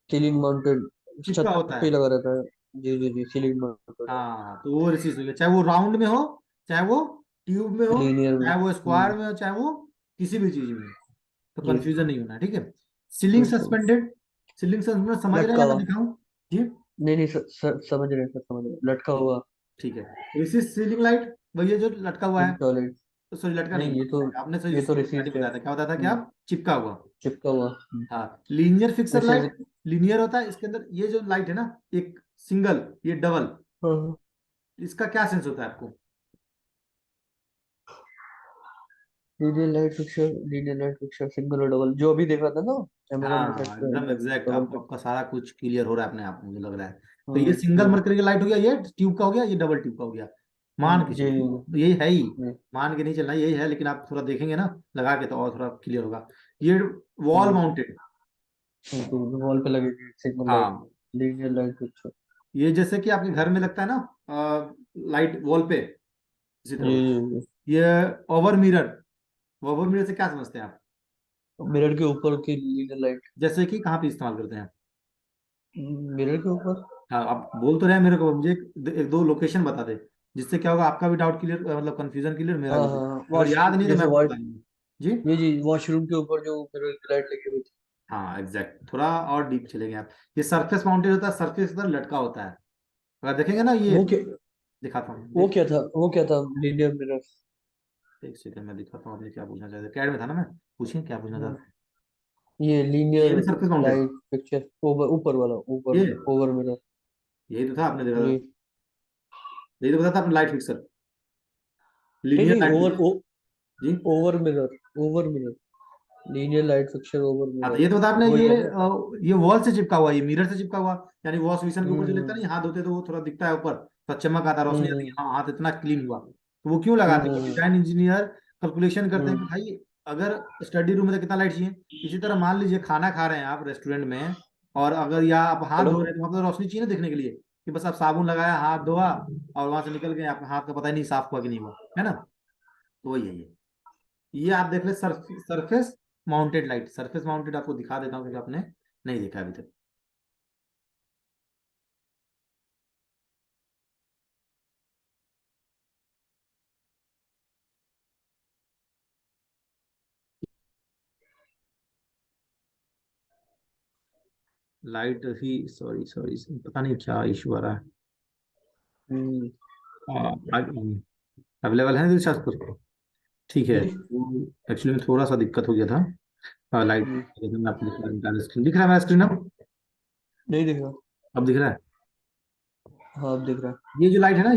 सीलिंग माउंटेड, चिपका छत होता पे ही है। लगा रहता है। जी जी जी, सीलिंग माउंटेड है। हाँ तो वो रेसिस्ट हो गया, चाहे वो राउंड में हो, चाहे वो ट्यूब में हो, लीनियर में। चाहे वो स्क्वायर में हो, चाहे वो किसी भी चीज में हो। तो जी। कंफ्यूजन नहीं होना है, ठीक है। सीलिंग बिल्कुल। सस्पेंडेड, सीलिंग सस्पेंडेड समझ रहे हैं लटका या मैं हुआ। दिखाऊं? जी नहीं नहीं, समझ रहे हैं सर, समझ रहे हैं, लटका हुआ। ठीक है। रेसिस्ट सीलिंग लाइट, वही ये जो लटका हुआ है, इंटॉलेट। सॉरी लटका नहीं, नहीं, आपने सही ये तो पहले रिसीट है। बताया था, क्या बताया था कि आप चिपका हुआ। चिपका हुआ। हाँ, लीनियर फिक्सर वैसे। लाइट, लीनियर होता है इसके अंदर ये जो लाइट है ना, एक सिंगल, ये डबल, हाँ। इसका क्या सेंस होता है आपको? लीनियर लाइट फिक्सर सिंगल और डबल, जो अभी देख रहा था ना, अमेजोन पे सर्च हाँ किया एकदम था। एग्जैक्ट, डबल आप पे। आपका सारा कुछ क्लियर हो रहा है अपने आप, मुझे लग रहा है। तो ये हाँ। सिंगल मरकरी का लाइट हो गया, ये ट्यूब का हो गया, ये डबल ट्यूब का हो गया। मान के जी। चलो तो यही है ही, जी। मान के नहीं चलना, यही है, लेकिन आप थोड़ा देखेंगे ना लगा के तो और थोड़ा क्लियर होगा। ये वॉल हम्म। माउंटेड। तो वॉल पे लगेगी सिंगल लाइट। हाँ, लीनियर लाइट फिक्सर। ये जैसे कि आपके घर में लगता है ना लाइट वॉल पे, इसी तरह जी होता जी है। ये ओवर मिरर, ओवर मिरर से क्या समझते हैं आप? जी। मिरर के ऊपर की लीनियर लाइट। जैसे कि कहाँ पे इस्तेमाल करते हैं? मिरर के ऊपर। हाँ, आप बोल तो रहे हैं मेरे को, मुझे एक दो लोकेशन बता दे, जिससे क्या होगा, आपका भी डाउट क्लियर, मतलब कंफ्यूजन क्लियर, मेरा हाँ भी हाँ clear। हाँ, अगर वॉश याद नहीं तो मैं जैसे आपको वॉश। बता दूंगा। जी, ये जी वॉशरूम के ऊपर जो मिरर की लाइट लगी हुई थी। हाँ एग्जैक्ट, थोड़ा और डीप चलेंगे आप। ये सरफेस माउंटेड होता है, सरफेस पर लटका होता है। अगर देखेंगे ना ये, वो क्या दिखाता हूँ वो देख, क्या था वो क्या था लीनियर मिरर। एक सेकंड में दिखाता हूँ, आपने क्या पूछना चाहते थे, कैड में था ना, मैं पूछिए क्या पूछना था। ये ये लीनियर भी surface mounted, light picture over ऊपर वाला ऊपर। ये ओवर मिरर। यही तो था, आपने देखा था, जी। यही तो बताया था आपने, लाइट फिक्सर, नहीं लीनियर नहीं, लाइट ओवर फिक्सर। जी, over mirror. Over mirror. Linear light fixture over हाँ तो मिरर। ये तो बता आपने, वही ये है ना। ये वॉल से चिपका हुआ, ये मिरर से चिपका हुआ, यानी वॉश बेसिन के ऊपर जो लगता है हम्म ना, हाथ धोते तो वो थोड़ा दिखता है ऊपर, तो चमक आता है, रोशनी आती है, हम्म हाँ हाथ इतना क्लीन हुआ। तो वो क्यों लगाते हैं? हम्म डिजाइन इंजीनियर कैलकुलेशन करते हैं कि हम्म भाई, अगर स्टडी रूम में तो कितना लाइट चाहिए, इसी तरह मान लीजिए खाना खा रहे हैं आप रेस्टोरेंट में, और अगर या आप हाथ हेलो। धो रहे हैं तो वहां पर रोशनी चाहिए ना देखने के लिए, कि बस आप साबुन लगाया, हाथ धोआ, और वहां से निकल गए, आपका हाथ का पता ही नहीं साफ हुआ कि नहीं हुआ, है ना? तो वही है ये आप देख ले, surface mounted light, surface mounted आपको दिखा देता हूँ क्योंकि आपने नहीं देखा अभी तक। लाइट ही, सॉरी सॉरी, पता नहीं क्या इशू आ रहा है। हम्म। अवेलेबल है दिलशाद पर, ठीक है। जी एक्चुअली में थोड़ा सा दिक्कत हो गया था लाइट, जी। मैं आपको दिखा रहा हूँ, स्क्रीन दिख रहा है मेरा स्क्रीन नहीं दिख रहा। अब दिख रहा है। हाँ अब दिख रहा ये जो लाइट है ना,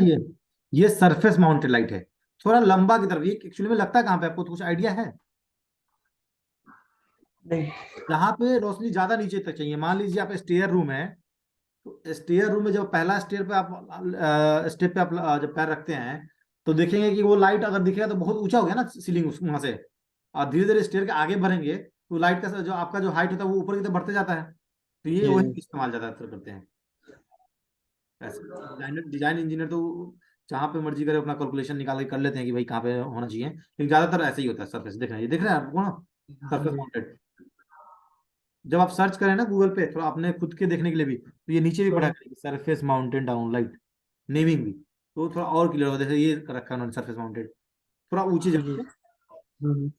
ये सरफेस माउंटेड लाइट है, थोड़ा लंबा की तरफ। ये एक्चुअली में लगता है कहाँ पे, आपको तो कुछ आइडिया है? है। नहीं। जहाँ पे रोशनी ज्यादा नीचे तक चाहिए, मान लीजिए आप स्टेयर रूम है, तो स्टेयर रूम में जब पहला स्टेयर पे आप स्टेप पे आप जब पैर रखते हैं, तो देखेंगे कि वो लाइट अगर दिखेगा तो बहुत ऊंचा हो गया ना सीलिंग वहां से, और धीरे धीरे स्टेयर के आगे बढ़ेंगे तो लाइट का जो आपका जो हाइट होता है वो ऊपर की तरफ बढ़ते जाता है। तो ये जी वही जी। इस्तेमाल ज्यादातर करते हैं ऐसे। डिजाइनर, डिजाइन इंजीनियर तो जहाँ पे मर्जी करे अपना कैलकुलेशन निकाल के कर लेते हैं कि भाई कहाँ पे होना चाहिए, लेकिन ज्यादातर ऐसे ही होता है। सरफेस देख रहे हैं, ये देख रहे हैं आपको ना, सरफेस जी। माउंटेड। जब आप सर्च करें ना गूगल पे, थोड़ा अपने खुद के देखने के लिए भी, तो ये नीचे भी पढ़ा हाँ। करेंगे, surface mountain down light, naming भी, तो थोड़ा और क्लियर होगा। जैसे ये कर रखा है उन्होंने सरफेस माउंटेड, थोड़ा ऊंची जी। जगह पे,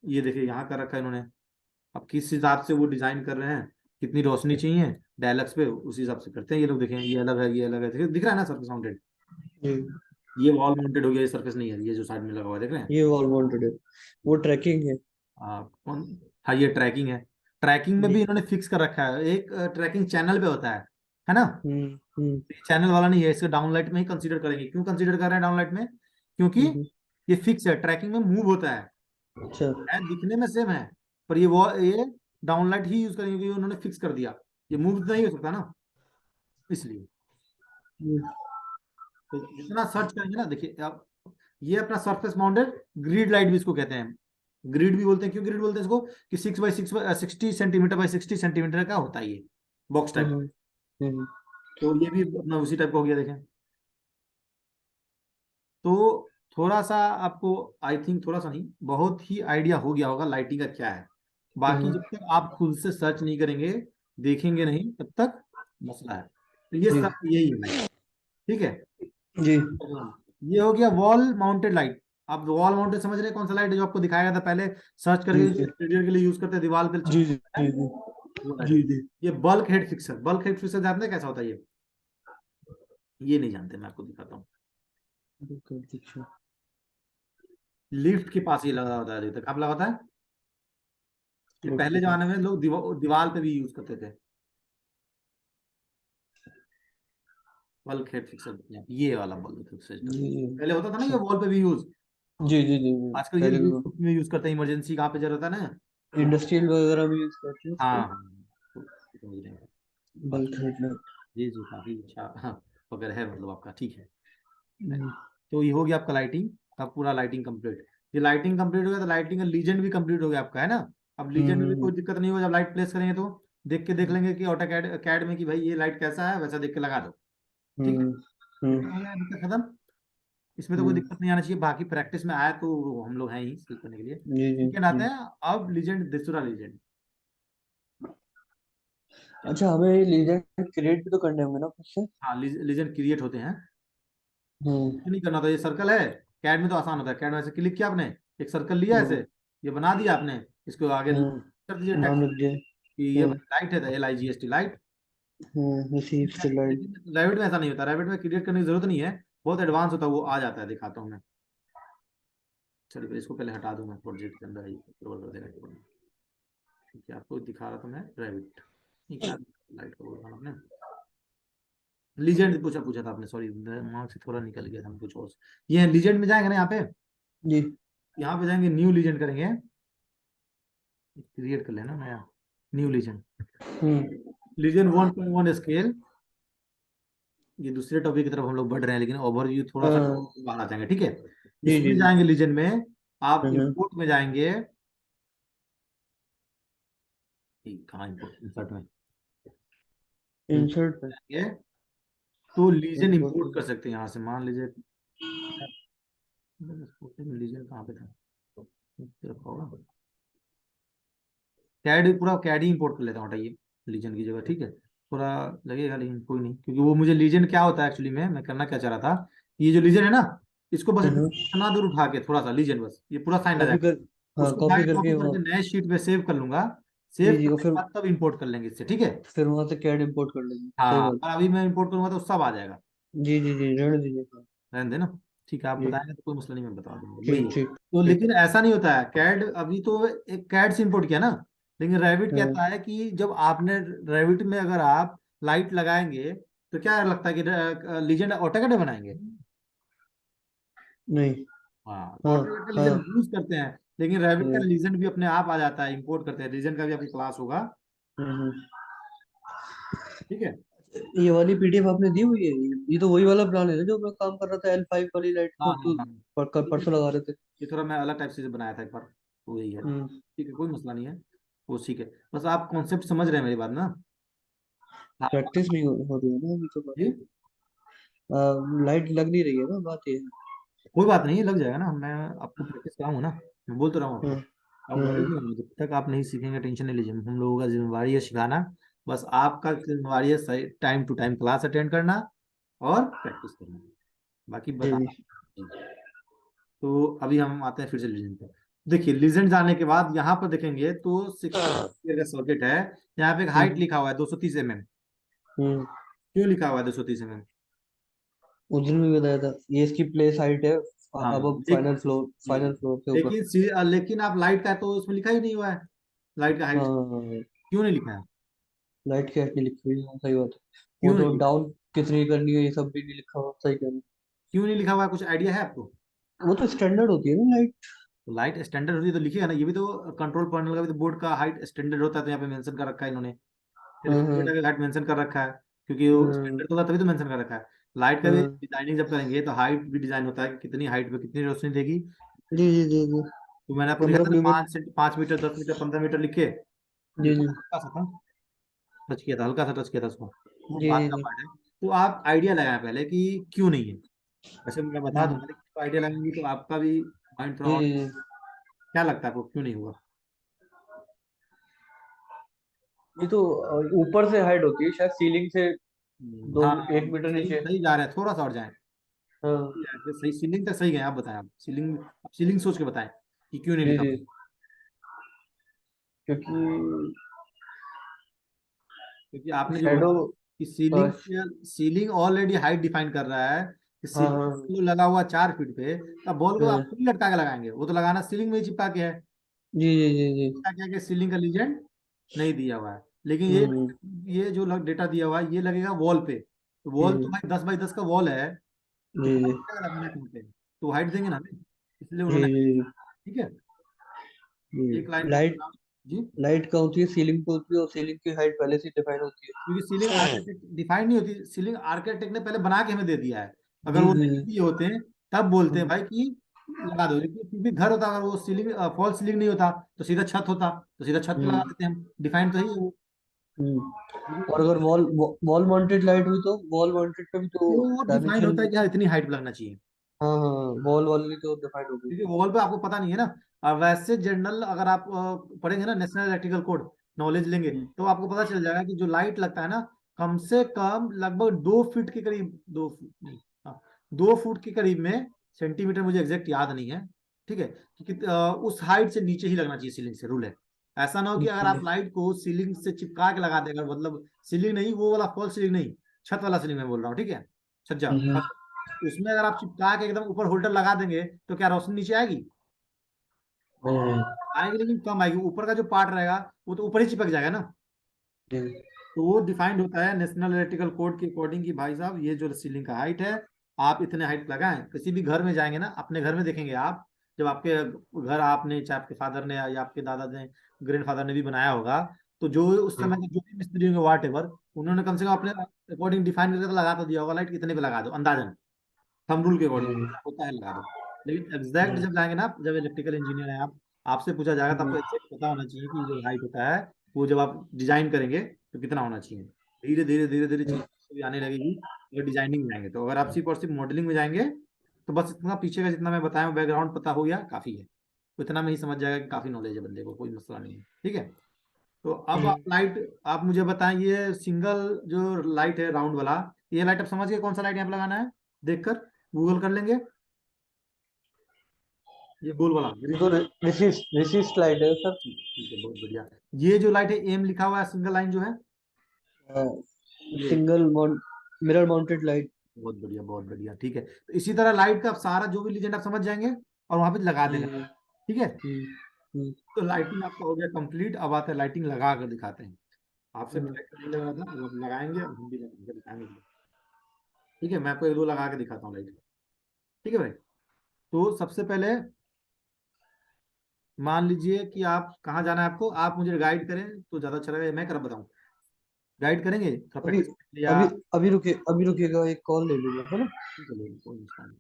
ये देखिए यहाँ कर रखा है इन्होंने। अब किस हिसाब से वो डिजाइन कर रहे हैं, कितनी रोशनी चाहिए डायलक्स पे, उसी हिसाब से करते हैं ये लोग। देखें ये अलग है, ये अलग है, दिख रहा है ना सरफेस माउंटेड। जी। ये वॉल माउंटेड हो गया, ये सरफेस नहीं है, ये जो साइड में लगा हुआ है देख रहे हैं। ये ऑल वांटेड है। वो ट्रैकिंग है। कौन? हाँ ये ट्रैकिंग है, ट्रैकिंग में भी जी। इन्होंने फिक्स कर रखा है, एक ट्रैकिंग चैनल पे होता है ना? हम्म। चैनल वाला नहीं है, इसको डाउनलाइट में ही कंसीडर करेंगे। क्यों कंसीडर कर रहे हैं डाउनलाइट में? क्योंकि हम्म। ये फिक्स है, ट्रैकिंग में मूव होता अच्छा। है दिखने में सेम है, पर ये डाउनलाइट ही यूज करेंगे क्योंकि उन्होंने फिक्स कर दिया, ये मूव नहीं हो सकता ना, इसलिए। हम्म तो जितना सर्च करेंगे ना, देखिए अब ये अपना सरफेस माउंटेड ग्रिड लाइट भी इसको कहते हैं, ग्रिड भी बोलते हैं। क्यों ग्रिड बोलते हैं इसको? कि 6 बाई 6 60 सेंटीमीटर बाई 60 सेंटीमीटर का होता है ये, बॉक्स टाइप। हम्म हम्म तो ये भी अपना उसी टाइप का हो गया, देखें। तो थोड़ा सा आपको, आई थिंक थोड़ा सा नहीं, बहुत ही आइडिया हो गया होगा लाइटिंग का क्या है। बाकी हम्म, जब तक आप खुद से सर्च नहीं करेंगे, देखेंगे नहीं, तब तक मसला है। तो ये जी सब यही है लाइट, ठीक है। जी ये हो गया वॉल माउंटेड लाइट। आप वॉल माउंटेड समझ रहे हैं कौन सा लाइट है जो आपको दिखाया गया था पहले, सर्च जी करके जी इंटीरियर के लिए यूज करते हैं, दीवार पे जी चिपक जी है, जी जी वो लाइट। जी जी। ये bulk head fixer, bulk head fixer जानते हैं कैसा होता है ये नहीं जानते, मैं आपको दिखाता हूँ। अच्छा। लिफ्ट के पास ये लगा होता है अधिकतर। कब लगा होता है? ये लिफ्ट के पहले पास। जमाने में लोग दीवार पे भी यूज करते थे। बल्क हेड फिक्सर, ये वाला बल्क फिक्सर जी। पहले होता था ना, ये अच्छा। वॉल पे भी यूज। जी जी जी जी, आजकल ये पहले भी लिफ्ट में यूज करते हैं, इमरजेंसी कहाँ पे जरूरत है ना। इंडस्ट्रियल वगैरह में यूज करते हैं हाँ इसको। हाँ, तो समझ रहे हैं। बल्क बाकी हेडलाइट। जी जी, काफी अच्छा हाँ, वगैरह है मतलब आपका, ठीक है। तो ये हो गया आपका लाइटिंग का पूरा, लाइटिंग कंप्लीट। ये लाइटिंग कंप्लीट हो गया तो लाइटिंग का लीजेंड भी कंप्लीट हो गया आपका, है ना। अब लीजेंड में भी कोई दिक्कत नहीं हो, जब लाइट प्लेस करेंगे तो देख लेंगे कि ऑटो कैड कैड में कि भाई ये लाइट कैसा है, वैसा देख के लगा दो। ठीक है, हम्म इतना हम्म हो गया, दिक्कत खत्म। इसमें तो कोई हम्म। दिक्कत नहीं आना चाहिए, बाकी प्रैक्टिस में आया तो हम लोग हैं ही सीख करने के लिए। जी जी सेकेंड आते जी। हैं अब लीजेंड, दूसरा लीजेंड। अच्छा, हमें लीजेंड क्रिएट भी तो करने होंगे ना खुद से। हाँ, लीजेंड क्रिएट होते हैं। हम्म कुछ नहीं करना होता, ये सर्कल है। कैड में तो आसान होता है, कैड में ऐसे क्लिक किया आपने, एक सर्कल लिया ऐसे, हम्म ये बना दिया आपने, इसको आगे कर दीजिए नाम टेक्स्ट लिख दिया। कि ये लाइट है, LIGHT लाइट। रिसीव ठीक है, से लाइट। लेकिन रैबिट में ऐसा नहीं होता, रैबिट में क्रिएट करने की जरूरत नहीं है, बहुत एडवांस होता है, वो आ जाता है, दिखाता हूँ मैं। चलिए फिर इसको पहले हटा दूं मैं, प्रोजेक्ट के अंदर ही कंट्रोल कर देगा। ठीक है, आपको दिखा रहा था मैं रैबिट, ये क्या लाइट का बोल रहा आपने, लीजेंड पूछा पूछा था आपने, सॉरी दिमाग से थोड़ा निकल गया था हम कुछ और। ये लीजेंड में जाएंगे ना, यहाँ पे, जी। यहाँ पे जाएंगे, न्यू लीजेंड करेंगे, क्रिएट कर लेना नया, new legend. Hmm. Legend 1.1 scale. ये दूसरे टॉपिक की तरफ हम लोग बढ़ रहे हैं, लेकिन ओवरव्यू थोड़ा सा हाँ। बाहर आ जाएंगे, ठीक है। जी जी इसमें जी। जाएंगे लीजेंड में, आप हम्म। इंपोर्ट में जाएंगे, कहाँ इंपोर्ट, इंसर्ट में इंसर्ट पे। जाएंगे, तो लीजन इंपोर्ट इंपोर्ट में। कर सकते हैं यहाँ से, मान लीजिए। लीजन कहाँ पे था, रखा होगा, कैड, पूरा कैड ही इंपोर्ट कर लेता हूँ, हटाइए लीजन की जगह, ठीक है। थोड़ा लगेगा लेकिन कोई नहीं, क्योंकि वो मुझे लीजन क्या होता है एक्चुअली में, मैं करना क्या चाह रहा था, ये जो लीजन है ना, इसको बस हम्म। इतना दूर उठा के थोड़ा सा लीजन, बस ये पूरा साइन आ कॉपी जाएगा, कर। हाँ, उसको उठा कॉपी के करके कॉपी वहाँ। करके नए शीट पे सेव कर लूंगा। सेव जी जी, और करने के बाद तब इंपोर्ट कर लेंगे इससे, ठीक है। फिर वहां से कैड इंपोर्ट कर लेंगे, सही हाँ, बात। और अभी मैं इंपोर्ट करूंगा तो सब आ जाएगा, जी जी जी, रहने दीजिए। हाँ। रहने देना। ठीक है, आप जी। बताएंगे तो कोई मसला नहीं, मैं बता दूंगा वही ठीक है। ठीक तो ठीक। लेकिन ऐसा नहीं होता है, कैड अभी तो एक कैड से इंपोर्ट किया ना, लेकिन रैबिट हाँ। कहता है कि जब आपने रैबिट में अगर आप लाइट लगाएंगे तो क्या लगता है कि लीजेंड ऑटोकैड में बनाएंगे। नहीं। हाँ, हाँ ऑटोकैड का हाँ। लीजेंड यूज करते हैं, लेकिन रैबिट का हम्म लीजेंड भी अपने आप आ जाता है, इंपोर्ट करते हैं, लीजेंड का भी आपकी क्लास होगा, हम्म। ठीक है। ये वाली पीडीएफ आपने दी हुई है? ये तो वही वाला प्लान है ना जो मैं काम कर रहा था, L5 वाली लाइट हाँ को हाँ तो हाँ, परसों लेकिन लगा रहे थे। ये थोड़ा मैं अलग टाइप से बनाया था एक बार, तो यही है, हम्म। ठीक है, कोई मसला नहीं है, वो ठीक है। बस आप कॉन्सेप्ट समझ रहे हैं मेरी बात ना। हाँ प्रैक्टिस नहीं हो रही है ना अभी तो बात। जी, लाइट लग नहीं रही है ना, बात ये है। कोई बात नहीं, लग जाएगा ना, मैं आपको प्रैक्टिस कराऊंगा ना, मैं बोल तो रहा हूँ आपको। हम्म आप वरीड हम्म। नहीं होना, जब तक आप नहीं सीखेंगे टेंशन नहीं लीजिए, हम लोगों का जिम्मेवारी है सिखाना, बस आपका जिम्मेवारी है सही time to time class attend करना और प्रैक्टिस करना, बाकी जी जी। बताना जी। तो अभी हम आते हैं फिर से लीजेंड पे। देखिए लीजेंड जाने के बाद यहाँ पर देखेंगे तो 60 का सर्किट है, यहाँ पे एक हाइट हम्म लिखा हुआ है 230 mm। हम्म। क्यों लिखा हुआ है 230 mm? उस दिन भी बताया था, ये इसकी प्लेस हाइट है हाँ, अब लेकिन फाइनल फ्लोर के ऊपर। लेकिन आप लाइट का तो उसमें लिखा ही नहीं हुआ है, लाइट का हाइट हाँ, क्यों नहीं लिखा है, लाइट की हाइट नहीं लिखी हुई है, सही बात है। वो क्यों नहीं तो लिखा, डाउन कितनी करनी है ये सब भी नहीं लिखा हुआ, सही कह रहे क्यों नहीं लिखा हुआ है, कुछ आइडिया है आपको? हैं। वो तो स्टैंडर्ड होती है ना लाइट। तो लाइट स्टैंडर्ड होती है तो लिखिएगा ना, ये भी तो कंट्रोल पैनल का भी तो बोर्ड का हाइट स्टैंडर्ड होता है, तो यहाँ पे मेंशन कर रखा है इन्होंने, हाँ हाँ रेफ्रिजरेटर का हाइट मेंशन कर रखा है, क्योंकि वो हाँ स्टैंडर्ड होगा तभी तो मेंशन कर रखा है। लाइट का भी हाँ। डिजाइनिंग जब करेंगे तो हाइट भी डिजाइन होता है कि कितनी हाइट पे कितनी रोशनी देगी। जी जी जी जी। तो मैंने आपको दिखाया था मतलब ना, ल्यूमेन। 5 मीटर, 10 मीटर, 15 मीटर लिख के, जी जी हल्का सा था, टच किया था, हल्का सा टच किया था उसको, वो जी बात जी का जी पार्ट है। तो आप आइडिया लगाएं पहले कि क्यों नहीं है, वैसे मैं बता हम्म, दूंगा, लेकिन आइडिया लगाएंगे तो आपका भी माइंड थोड़ा जी और, जी जी। क्या लगता है आपको क्यों नहीं हुआ? ये तो ऊपर से हाइट होती है शायद, सीलिंग से दो हाँ, 1 मीटर सही नीचे। सही जा रहे हैं, थोड़ा सा और जाएं, हाँ। सही सीलिंग तक सही गए, आप बताएं, आप सीलिंग सोच के बताएं कि क्यों नहीं जी लिखा। जी। क्योंकि क्योंकि आपने जो शेडो। बोला कि ceiling ceiling already height define कर रहा है, कि हाँ सीलिंग हाँ जो लगा हुआ 4 फीट पे, तब बॉल को आप हाँ, नहीं लटका के लगाएंगे, वो तो लगाना सीलिंग में ही चिपका के है। जी जी जी जी। क्या क्या कि सीलिंग का लीजेंड नहीं दिया हुआ है, लेकिन हम्म। ये जो डेटा दिया हुआ है ये लगेगा वॉल पे। तो वॉल तो जी भाई 10 बाई 10 का वॉल है, तो जी जी क्या लगाना है कहीं पे, तो हाइट देंगे ना हमें, इसलिए जी उन्होंने। जी ठीक है, एक जी। लाइन का लाइट, मतलब जी। लाइट का होती है सीलिंग पे होती है, और सीलिंग की हाइट पहले से डिफाइन होती क्योंकि सीलिंग है। आर्किटेक्ट डिफाइन नहीं होती, सीलिंग आर्किटेक्ट ने पहले बना के हमें दे दिया है। अगर जी वो जी नहीं दिए होते हैं तब बोलते हैं हम्म, भाई कि लगा दो, लेकिन क्योंकि घर होता, अगर वो सीलिंग फॉल सीलिंग नहीं होता तो सीधा छत होता, तो सीधा छत पे लगा हम्म, देते हैं हम, डिफाइन तो ही है वो। और अगर वॉल वॉल माउंटेड लाइट हुई तो वॉल माउंटेड पे भी तो वो डिफाइन डायमेंशन। होता है कि हाँ इतनी हाइट लगना चाहिए, हाँ हाँ, वॉल वाली तो डिफाइंड हो गई। क्योंकि वॉल पे आपको पता नहीं है ना। और वैसे जनरल अगर आप पढ़ेंगे ना नेशनल इलेक्ट्रिकल कोड, नॉलेज लेंगे, हम्म, तो आपको पता चल जाएगा कि जो लाइट लगता है ना, कम से कम लगभग 2 फीट के करीब, 2 फीट नहीं, हाँ 2 फुट के करीब में, सेंटीमीटर मुझे एग्जैक्ट याद नहीं है। ठीक है, क्योंकि उस हाइट से नीचे ही लगना चाहिए सीलिंग से, रूल है। ऐसा ना हो कि अगर आप जी। लाइट को सीलिंग से चिपका के लगा देगा, मतलब सीलिंग नहीं, वो वाला फॉल सीलिंग नहीं, छत वाला सीलिंग मैं बोल रहा हूँ, ठीक है, छज्जा हम्म, छत, उसमें अगर आप चिपका के एकदम ऊपर होल्डर लगा देंगे तो क्या रोशनी नीचे आएगी? हम्म, आएगी, लेकिन कम आएगी, ऊपर का जो पार्ट रहेगा वो तो ऊपर ही चिपक जाएगा ना। जी। तो वो डिफाइंड होता है नेशनल इलेक्ट्रिकल कोड के अकॉर्डिंग कि भाई साहब ये जो सीलिंग का हाइट है, आप इतने हाइट लगाएं। किसी भी घर में जाएंगे ना, अपने घर में देखेंगे आप, जब आपके घर आपने, चाहे आपके फादर ने या आपके दादा ने, ग्रैंड फादर ने भी बनाया होगा, तो जो उस समय के जो भी मिस्त्री होंगे वाट एवर, उन्होंने कम से कम अपने अकॉर्डिंग डिफाइन करके तो लगा तो दिया होगा लाइट कितने पे लगा दो अंदाजन, थंब रूल के अकॉर्डिंग हम्म, होता है लगा दो। लेकिन एग्जैक्ट हम्म, जब जाएंगे ना आप, जब इलेक्ट्रिकल इंजीनियर हैं आप, आपसे पूछा जाएगा तो हम्म, आपको एग्जैक्ट पता होना चाहिए कि जो हाइट होता है वो जब आप डिजाइन करेंगे तो कितना होना चाहिए। धीरे धीरे धीरे धीरे हम्म, चीज आने लगेगी अगर डिजाइनिंग में जाएंगे तो। अगर आप सिर्फ और सिर्फ मॉडलिंग में जाएंगे तो बस इतना पीछे का जितना मैं बताया बैकग्राउंड पता हो गया काफी है, उतना में ही समझ जाएगा कि काफी नॉलेज है बंदे को, कोई मसला नहीं है। ठीक है, तो अब आप हम्म। लाइट, आप मुझे बताएं, ये सिंगल जो लाइट है राउंड वाला, ये लाइट आप समझ गए कौन सा लाइट यहाँ पे लगाना है? देखकर गूगल कर लेंगे, ये गोल वाला ये ग्रीन। तो रिसिस्ट रिसिस्ट लाइट है सर। ठीक है, बहुत बढ़िया। ये जो लाइट है एम लिखा हुआ है सिंगल लाइन जो है, ये सिंगल मिरर माउंटेड लाइट। बहुत बढ़िया, बहुत बढ़िया। ठीक है, तो इसी तरह लाइट का आप सारा जो भी लीजेंड आप समझ जाएंगे और वहां पे लगा देना। हम्म, ठीक है, हम्म, हम्म, तो लाइटिंग आपका हो गया कंप्लीट। अब आते हैं लाइटिंग लगा कर दिखाते हैं। आपसे हम्म, डायरेक्ट नहीं लगा था, अब आप लगाएंगे, अब हम भी लगा के दिखाएंगे। ठीक है, मैं आपको एक दो लगा के दिखाता हूँ लाइट। ठीक है भाई, तो सबसे पहले मान लीजिए कि आप कहाँ जाना है आपको, आप मुझे गाइड करें तो ज्यादा अच्छा रहेगा, मैं कर बताऊँ, गाइड करेंगे थोड़ा अभी प्रैक्टिस या? अभी अभी रुकिएगा, एक कॉल ले लूंगा, है ना। चलिए कोई मसला नहीं।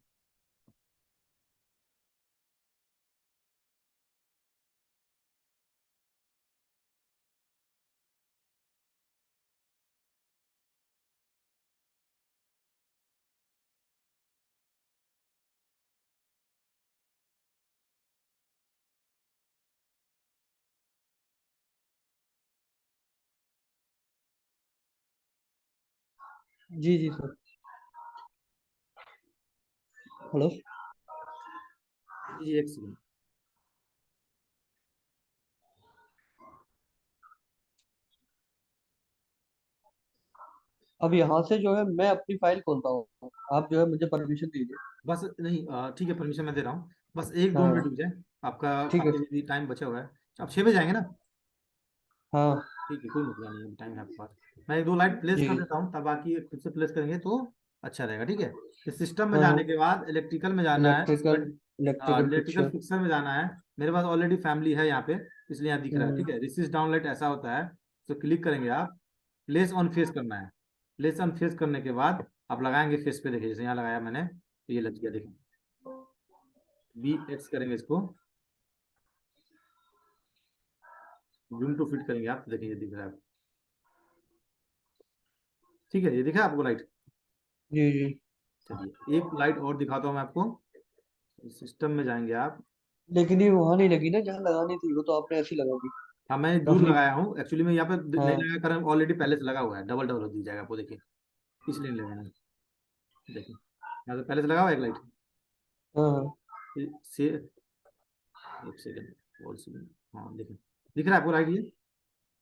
जी जी सर। हेलो। जी एक सेकंड। अब यहाँ से जो है मैं अपनी फाइल खोलता हूँ, आप जो है मुझे परमिशन दीजिए। बस नहीं, ठीक है, परमिशन मैं दे रहा हूँ, बस 1-2 मिनट हाँ रुक जाए। आपका ठीक है। काफी भी टाइम बचा हुआ है, आप 6 बजे जाएंगे ना? हाँ ठीक है, कोई मसला नहीं है, टाइम है आपके पास। मैं एक दो लाइट प्लेस जी। कर देता हूँ, तब बाकी खुद से प्लेस करेंगे तो अच्छा रहेगा। ठीक है, तो सिस्टम में हाँ जाने हाँ। के बाद इलेक्ट्रिकल में जाना है, electrical, electrical electrical fixer. Fixer में जाना है। मेरे पास ऑलरेडी फैमिली है यहाँ पे, इसलिए यहाँ दिख रहा है। हम्म, ठीक है, रिसिस डाउन लाइट ऐसा होता है, तो क्लिक करेंगे आप, प्लेस ऑन फेस करना है। प्लेस ऑन फेस करने के बाद आप लगाएंगे फेस पे, देखिए जैसे यहाँ लगाया मैंने तो ये लग गया, देखिए बी एक्स करेंगे इसको, जूम टू फिट करेंगे आप तो देखिए ये दिख रहा है। ठीक है, ये दिखा आपको लाइट? जी जी। चलिए एक लाइट और दिखाता हूँ मैं आपको। सिस्टम में जाएंगे आप। लेकिन ये वहां नहीं लगी ना जहाँ लगानी थी, वो तो आपने ऐसी लगा दी। हाँ मैंने दूर काफी। लगाया हूँ एक्चुअली, मैं यहाँ पे नहीं हाँ लगा, कारण ऑलरेडी पहले से लगा हुआ है, डबल डबल हो दी जाएगा आपको, देखिए इसलिए नहीं लगाना। देखिए यहाँ पे पहले से लगा हुआ है एक लाइट, हाँ हाँ, से एक सेकंड, और हाँ देखिए दिख रहा है आपको लाइट ये?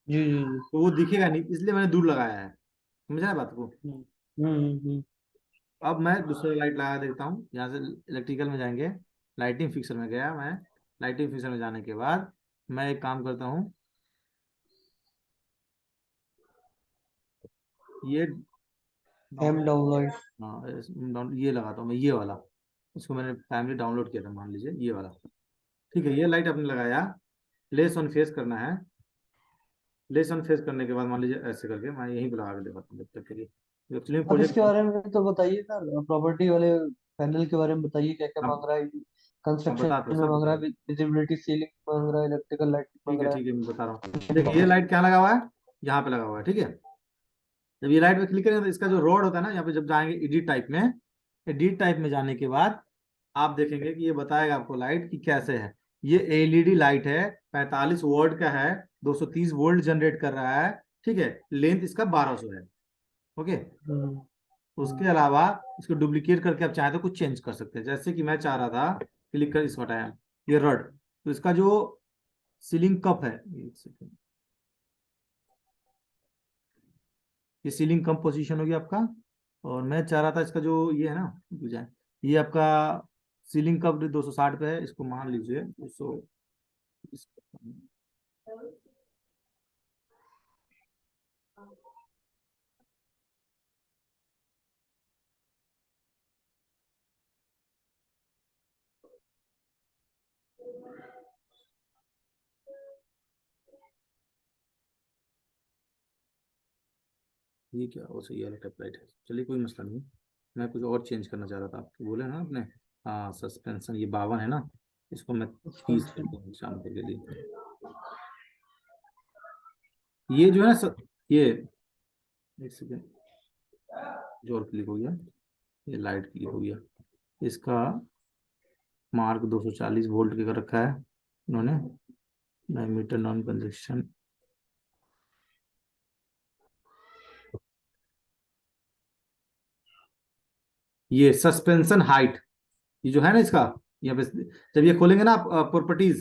जी जी जी। तो वो दिखेगा नहीं, इसलिए मैंने दूर लगाया है, समझ रहे हैं बात को? हम्म, हम्म, हम्म, अब मैं दूसरा लाइट लगा देता हूँ। यहाँ से इलेक्ट्रिकल में जाएंगे, लाइटिंग फिक्सर में गया मैं। लाइटिंग फिक्सर में जाने के बाद मैं एक काम करता हूँ, ये एम डाउनलोड, डाउनलोड। हाँ ये लगाता हूँ मैं, ये वाला। इसको मैंने फैमिली डाउनलोड किया था, मान लीजिए ये वाला। ठीक है, ये लाइट आपने लगाया, प्लेस ऑन फेस करना है। प्लेस ऑन फेस करने के बाद मान लीजिए ऐसे करके मैं यहीं पे लगा के दिखाता हूँ जब तक के लिए। एक्चुअली अब इसके प्रोजेक्ट, बारे में तो बताइए ना, प्रॉपर्टी वाले पैनल के बारे में बताइए, क्या क्या अब मांग रहा है। अब बता दो, कंस्ट्रक्शन में सब मांग बता रहा है, दो। विजिबिलिटी सीलिंग मांग रहा है, इलेक्ट्रिकल लाइटिंग मांग रहा ठीक है, मैं बता रहा हूँ। देखिए ये है। लाइट क्या लगा हुआ है, यहाँ पे लगा हुआ है, ठीक है। जब ये लाइट पे क्लिक करेंगे तो इसका जो रोड होता है ना, यहाँ पे जब जाएंगे एडिट टाइप में, एडिट टाइप में जाने के बाद आप देखेंगे कि ये बताएगा आपको लाइट की कैसे है। ये एलईडी लाइट है, 45 वोल्ट का है, 230 वोल्ट जनरेट कर रहा है। ठीक है, लेंथ इसका 1200 है। ओके। हम्म। उसके अलावा इसको डुप्लीकेट करके आप चाहे तो कुछ चेंज कर सकते हैं, जैसे कि मैं चाह रहा था, क्लिक कर इसको हटाया, ये रड, तो इसका जो सीलिंग कप है, एक सेकेंड, ये सीलिंग कम पोजीशन हो गया आपका। और मैं चाह रहा था इसका जो ये है ना, बुझाए, ये आपका सीलिंग कप 260 पे है, इसको मान लीजिए 200। ये क्या वो सही वाला टप लाइट है, चलिए कोई मसला नहीं। मैं कुछ और चेंज करना चाह रहा था, आपको बोले ना आपने, हाँ सस्पेंशन ये 52 है ना, इसको मैं अच्छा 30 कर अच्छा। दूँ शाम के लिए। ये जो है ना ये एक सेकेंड, जोर क्लिक हो गया, ये लाइट क्लिक हो गया। इसका मार्क 240 वोल्ट के कर रखा है उन्होंने, डायमीटर नॉन कंजक्शन। ये सस्पेंशन हाइट, ये जो है ना इसका, यहाँ पे जब ये खोलेंगे ना आप प्रॉपर्टीज,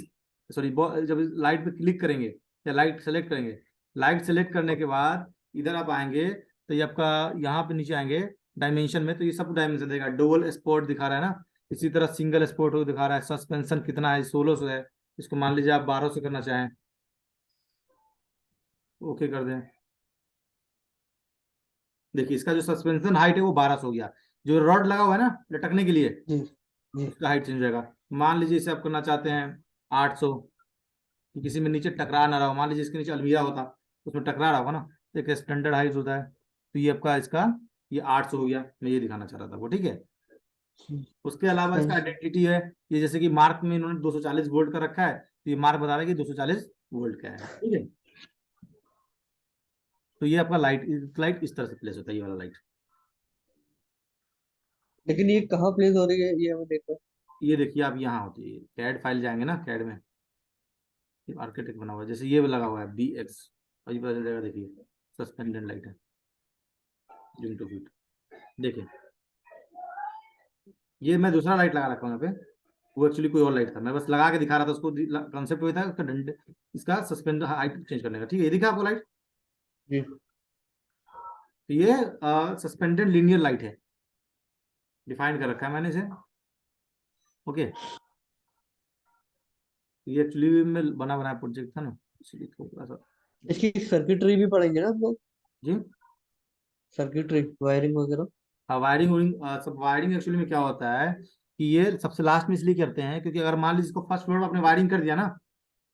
सॉरी, जब लाइट पे क्लिक करेंगे या लाइट सेलेक्ट करेंगे, लाइट सेलेक्ट करने के बाद इधर आप आएंगे तो ये आपका, यहाँ पे नीचे आएंगे डायमेंशन में, तो ये सब डायमेंशन देगा। डबल स्पॉट दिखा रहा है ना, इसी तरह सिंगल स्पॉट दिखा रहा है। सस्पेंशन कितना है, 1600 है, इसको मान लीजिए आप 1200 करना चाहें, ओके कर दें। देखिए इसका जो सस्पेंशन हाइट है वो 1200 हो गया। जो रॉड लगा हुआ है ना लटकने के लिए, जी जी। उसका हाइट चेंज हो जाएगा। मान लीजिए इसे आप करना चाहते हैं 800, कि किसी में नीचे टकरा ना रहा हो। मान लीजिए इसके नीचे अलमीरा होता, उसमें टकरा रहा होगा ना, तो एक स्टैंडर्ड हाइट होता है, तो ये आपका इसका ये 800 हो गया। मैं ये दिखाना चाह रहा था वो, ठीक है। उसके अलावा इसका एक्सपेंशन। आइडेंटिटी है, ये जैसे कि मार्क में इन्होंने 240 वोल्ट का रखा है, तो ये मार्क बता रहा है कि 240 वोल्ट का है, ठीक है। तो ये आपका लाइट, लाइट इस तरह से प्लेस होता है, ये वाला लाइट। लेकिन ये कहाँ प्लेस हो रही है, ये हमें देखो। ये देखिए आप यहाँ होती है, कैड फाइल जाएंगे ना, कैड में ये आर्किटेक्ट बना हुआ है, जैसे ये लगा हुआ है BX, और ये पता चल जाएगा, देखिए सस्पेंडेड लाइट है, जूम टू फिट। देखिए ये मैं दूसरा लाइट लगा रखा हूँ यहाँ पे, वो एक्चुअली कोई और लाइट था, मैं बस लगा के दिखा रहा था उसको। कंसेप्ट वही था उसका, डंडे, इसका सस्पेंड हाइट चेंज करने का, ठीक है। ये दिखा आपको लाइट, जी। तो ये सस्पेंडेड लीनियर लाइट है, डिफाइन कर रखा है मैंने इसे, ओके। ये एक्चुअली में बना बनाया प्रोजेक्ट था ना, इसलिए थोड़ा सा। इसकी सर्किटरी भी पढ़ेंगे ना हम लोग, जी सर्किटरी वायरिंग वगैरह। हाँ, वायरिंग वोरिंग सब। वायरिंग एक्चुअली में क्या होता है कि ये सबसे लास्ट में इसलिए करते हैं क्योंकि अगर मान लीजिए इसको फर्स्ट फ्लोर पर आपने वायरिंग कर दिया ना,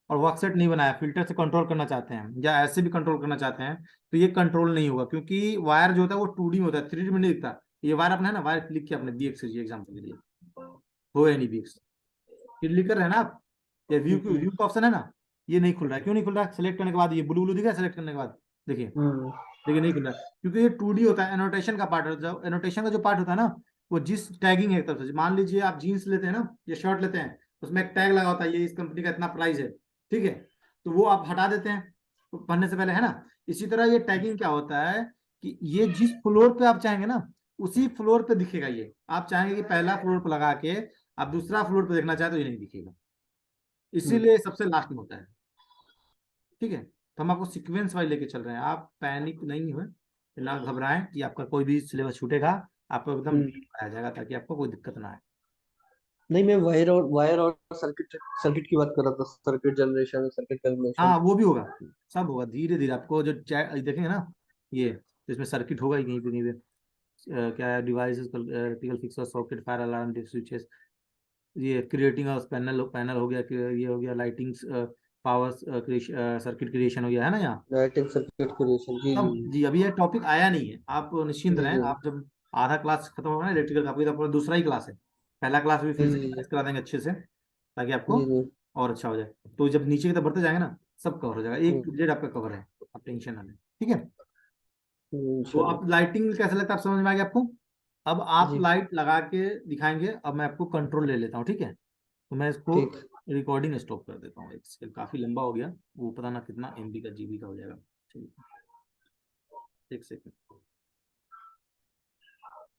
और वर्कसेट नहीं बनाया, फिल्टर से कंट्रोल करना चाहते हैं या ऐसे भी कंट्रोल करना चाहते हैं, तो ये कंट्रोल नहीं होगा, क्योंकि वायर जो होता है वो 2D में होता है, 3D में नहीं दिखता। ये वायर अपना है ना, वायर क्लिक किया आपने BX से, एग्जाम्पल के लिए हो या नहीं BX, क्लिक कर रहे हैं ना आप, ये व्यू हम्म। व्यू का ऑप्शन है ना, ये नहीं खुल रहा है। क्यों नहीं खुल रहा है? सेलेक्ट करने के बाद ये ब्लू ब्लू दिख रहा है, सेलेक्ट करने के बाद देखिए, हम्म। देखिए नहीं खुल रहा है, क्योंकि ये 2D होता है। एनोटेशन का पार्ट होता है, एनोटेशन का जो पार्ट होता है ना, वो जिस टैगिंग है एक तरफ से, मान लीजिए आप जीन्स लेते हैं ना या शर्ट लेते हैं, उसमें एक टैग लगा होता है, ये इस कंपनी का इतना प्राइस है, ठीक है, तो वो आप हटा देते हैं तो पढ़ने से पहले, है ना। इसी तरह ये टैगिंग क्या होता है कि ये जिस फ्लोर पे आप चाहेंगे ना, उसी फ्लोर पे दिखेगा। ये आप चाहेंगे कि पहला फ्लोर पे लगा के आप दूसरा फ्लोर पे देखना चाहे तो ये नहीं दिखेगा, हम्म। इसीलिए सबसे लास्ट में होता है, ठीक है। तो हम आपको सीक्वेंस वाइज लेके चल रहे हैं, आप पैनिक नहीं हुए, ना घबराएं कि आपका कोई भी सिलेबस छूटेगा। आपको एकदम हम्म। clean आ जाएगा, ताकि आपको कोई दिक्कत ना आए। नहीं, मैं वायर और सर्किट सर्किट की बात कर रहा था, सर्किट जनरेशन, सर्किट कैलकुलेशन। हाँ वो भी होगा, सब होगा धीरे धीरे। आपको जो देखेंगे ना, ये तो इसमें सर्किट होगा ही कहीं पे कहीं पे। क्या है, devices, electrical fixer, socket, fire alarm, switches, ये क्रिएटिंग पैनल पैनल हो गया, ये हो गया लाइटिंग, पावर, सर्किट क्रिएशन हो गया है ना यहाँ। लाइटिंग सर्किट क्रिएशन, जी जी सब जी, अभी ये टॉपिक आया नहीं है, आप निश्चिंत जी रहें। जी आप जब आधा क्लास खत्म होगा ना इलेक्ट्रिकल का, आपका तो पूरा दूसरा ही क्लास है। पहला क्लास भी जी फिर से जी रिवाइज करा देंगे अच्छे से, ताकि आपको जी जी और अच्छा हो जाए। तो जब नीचे की तरफ बढ़ते जाएंगे ना, सब कवर हो जाएगा, जी। एक पीरियड आपका कवर है, आप टेंशन ना लें। ठीक है। तो इंशाल्लाह। आप लाइटिंग कैसा लगता है, आप समझ में आ गया आपको। अब आप जी। लाइट लगा के दिखाएंगे, अब मैं आपको कंट्रोल ले लेता हूँ, ठीक है। तो मैं इसको ठीक। रिकॉर्डिंग स्टॉप कर देता हूँ, एक सेकंड, काफी लंबा हो गया, वो पता ना कितना MB का, GB का हो जाएगा। ठीक है, एक सेकंड।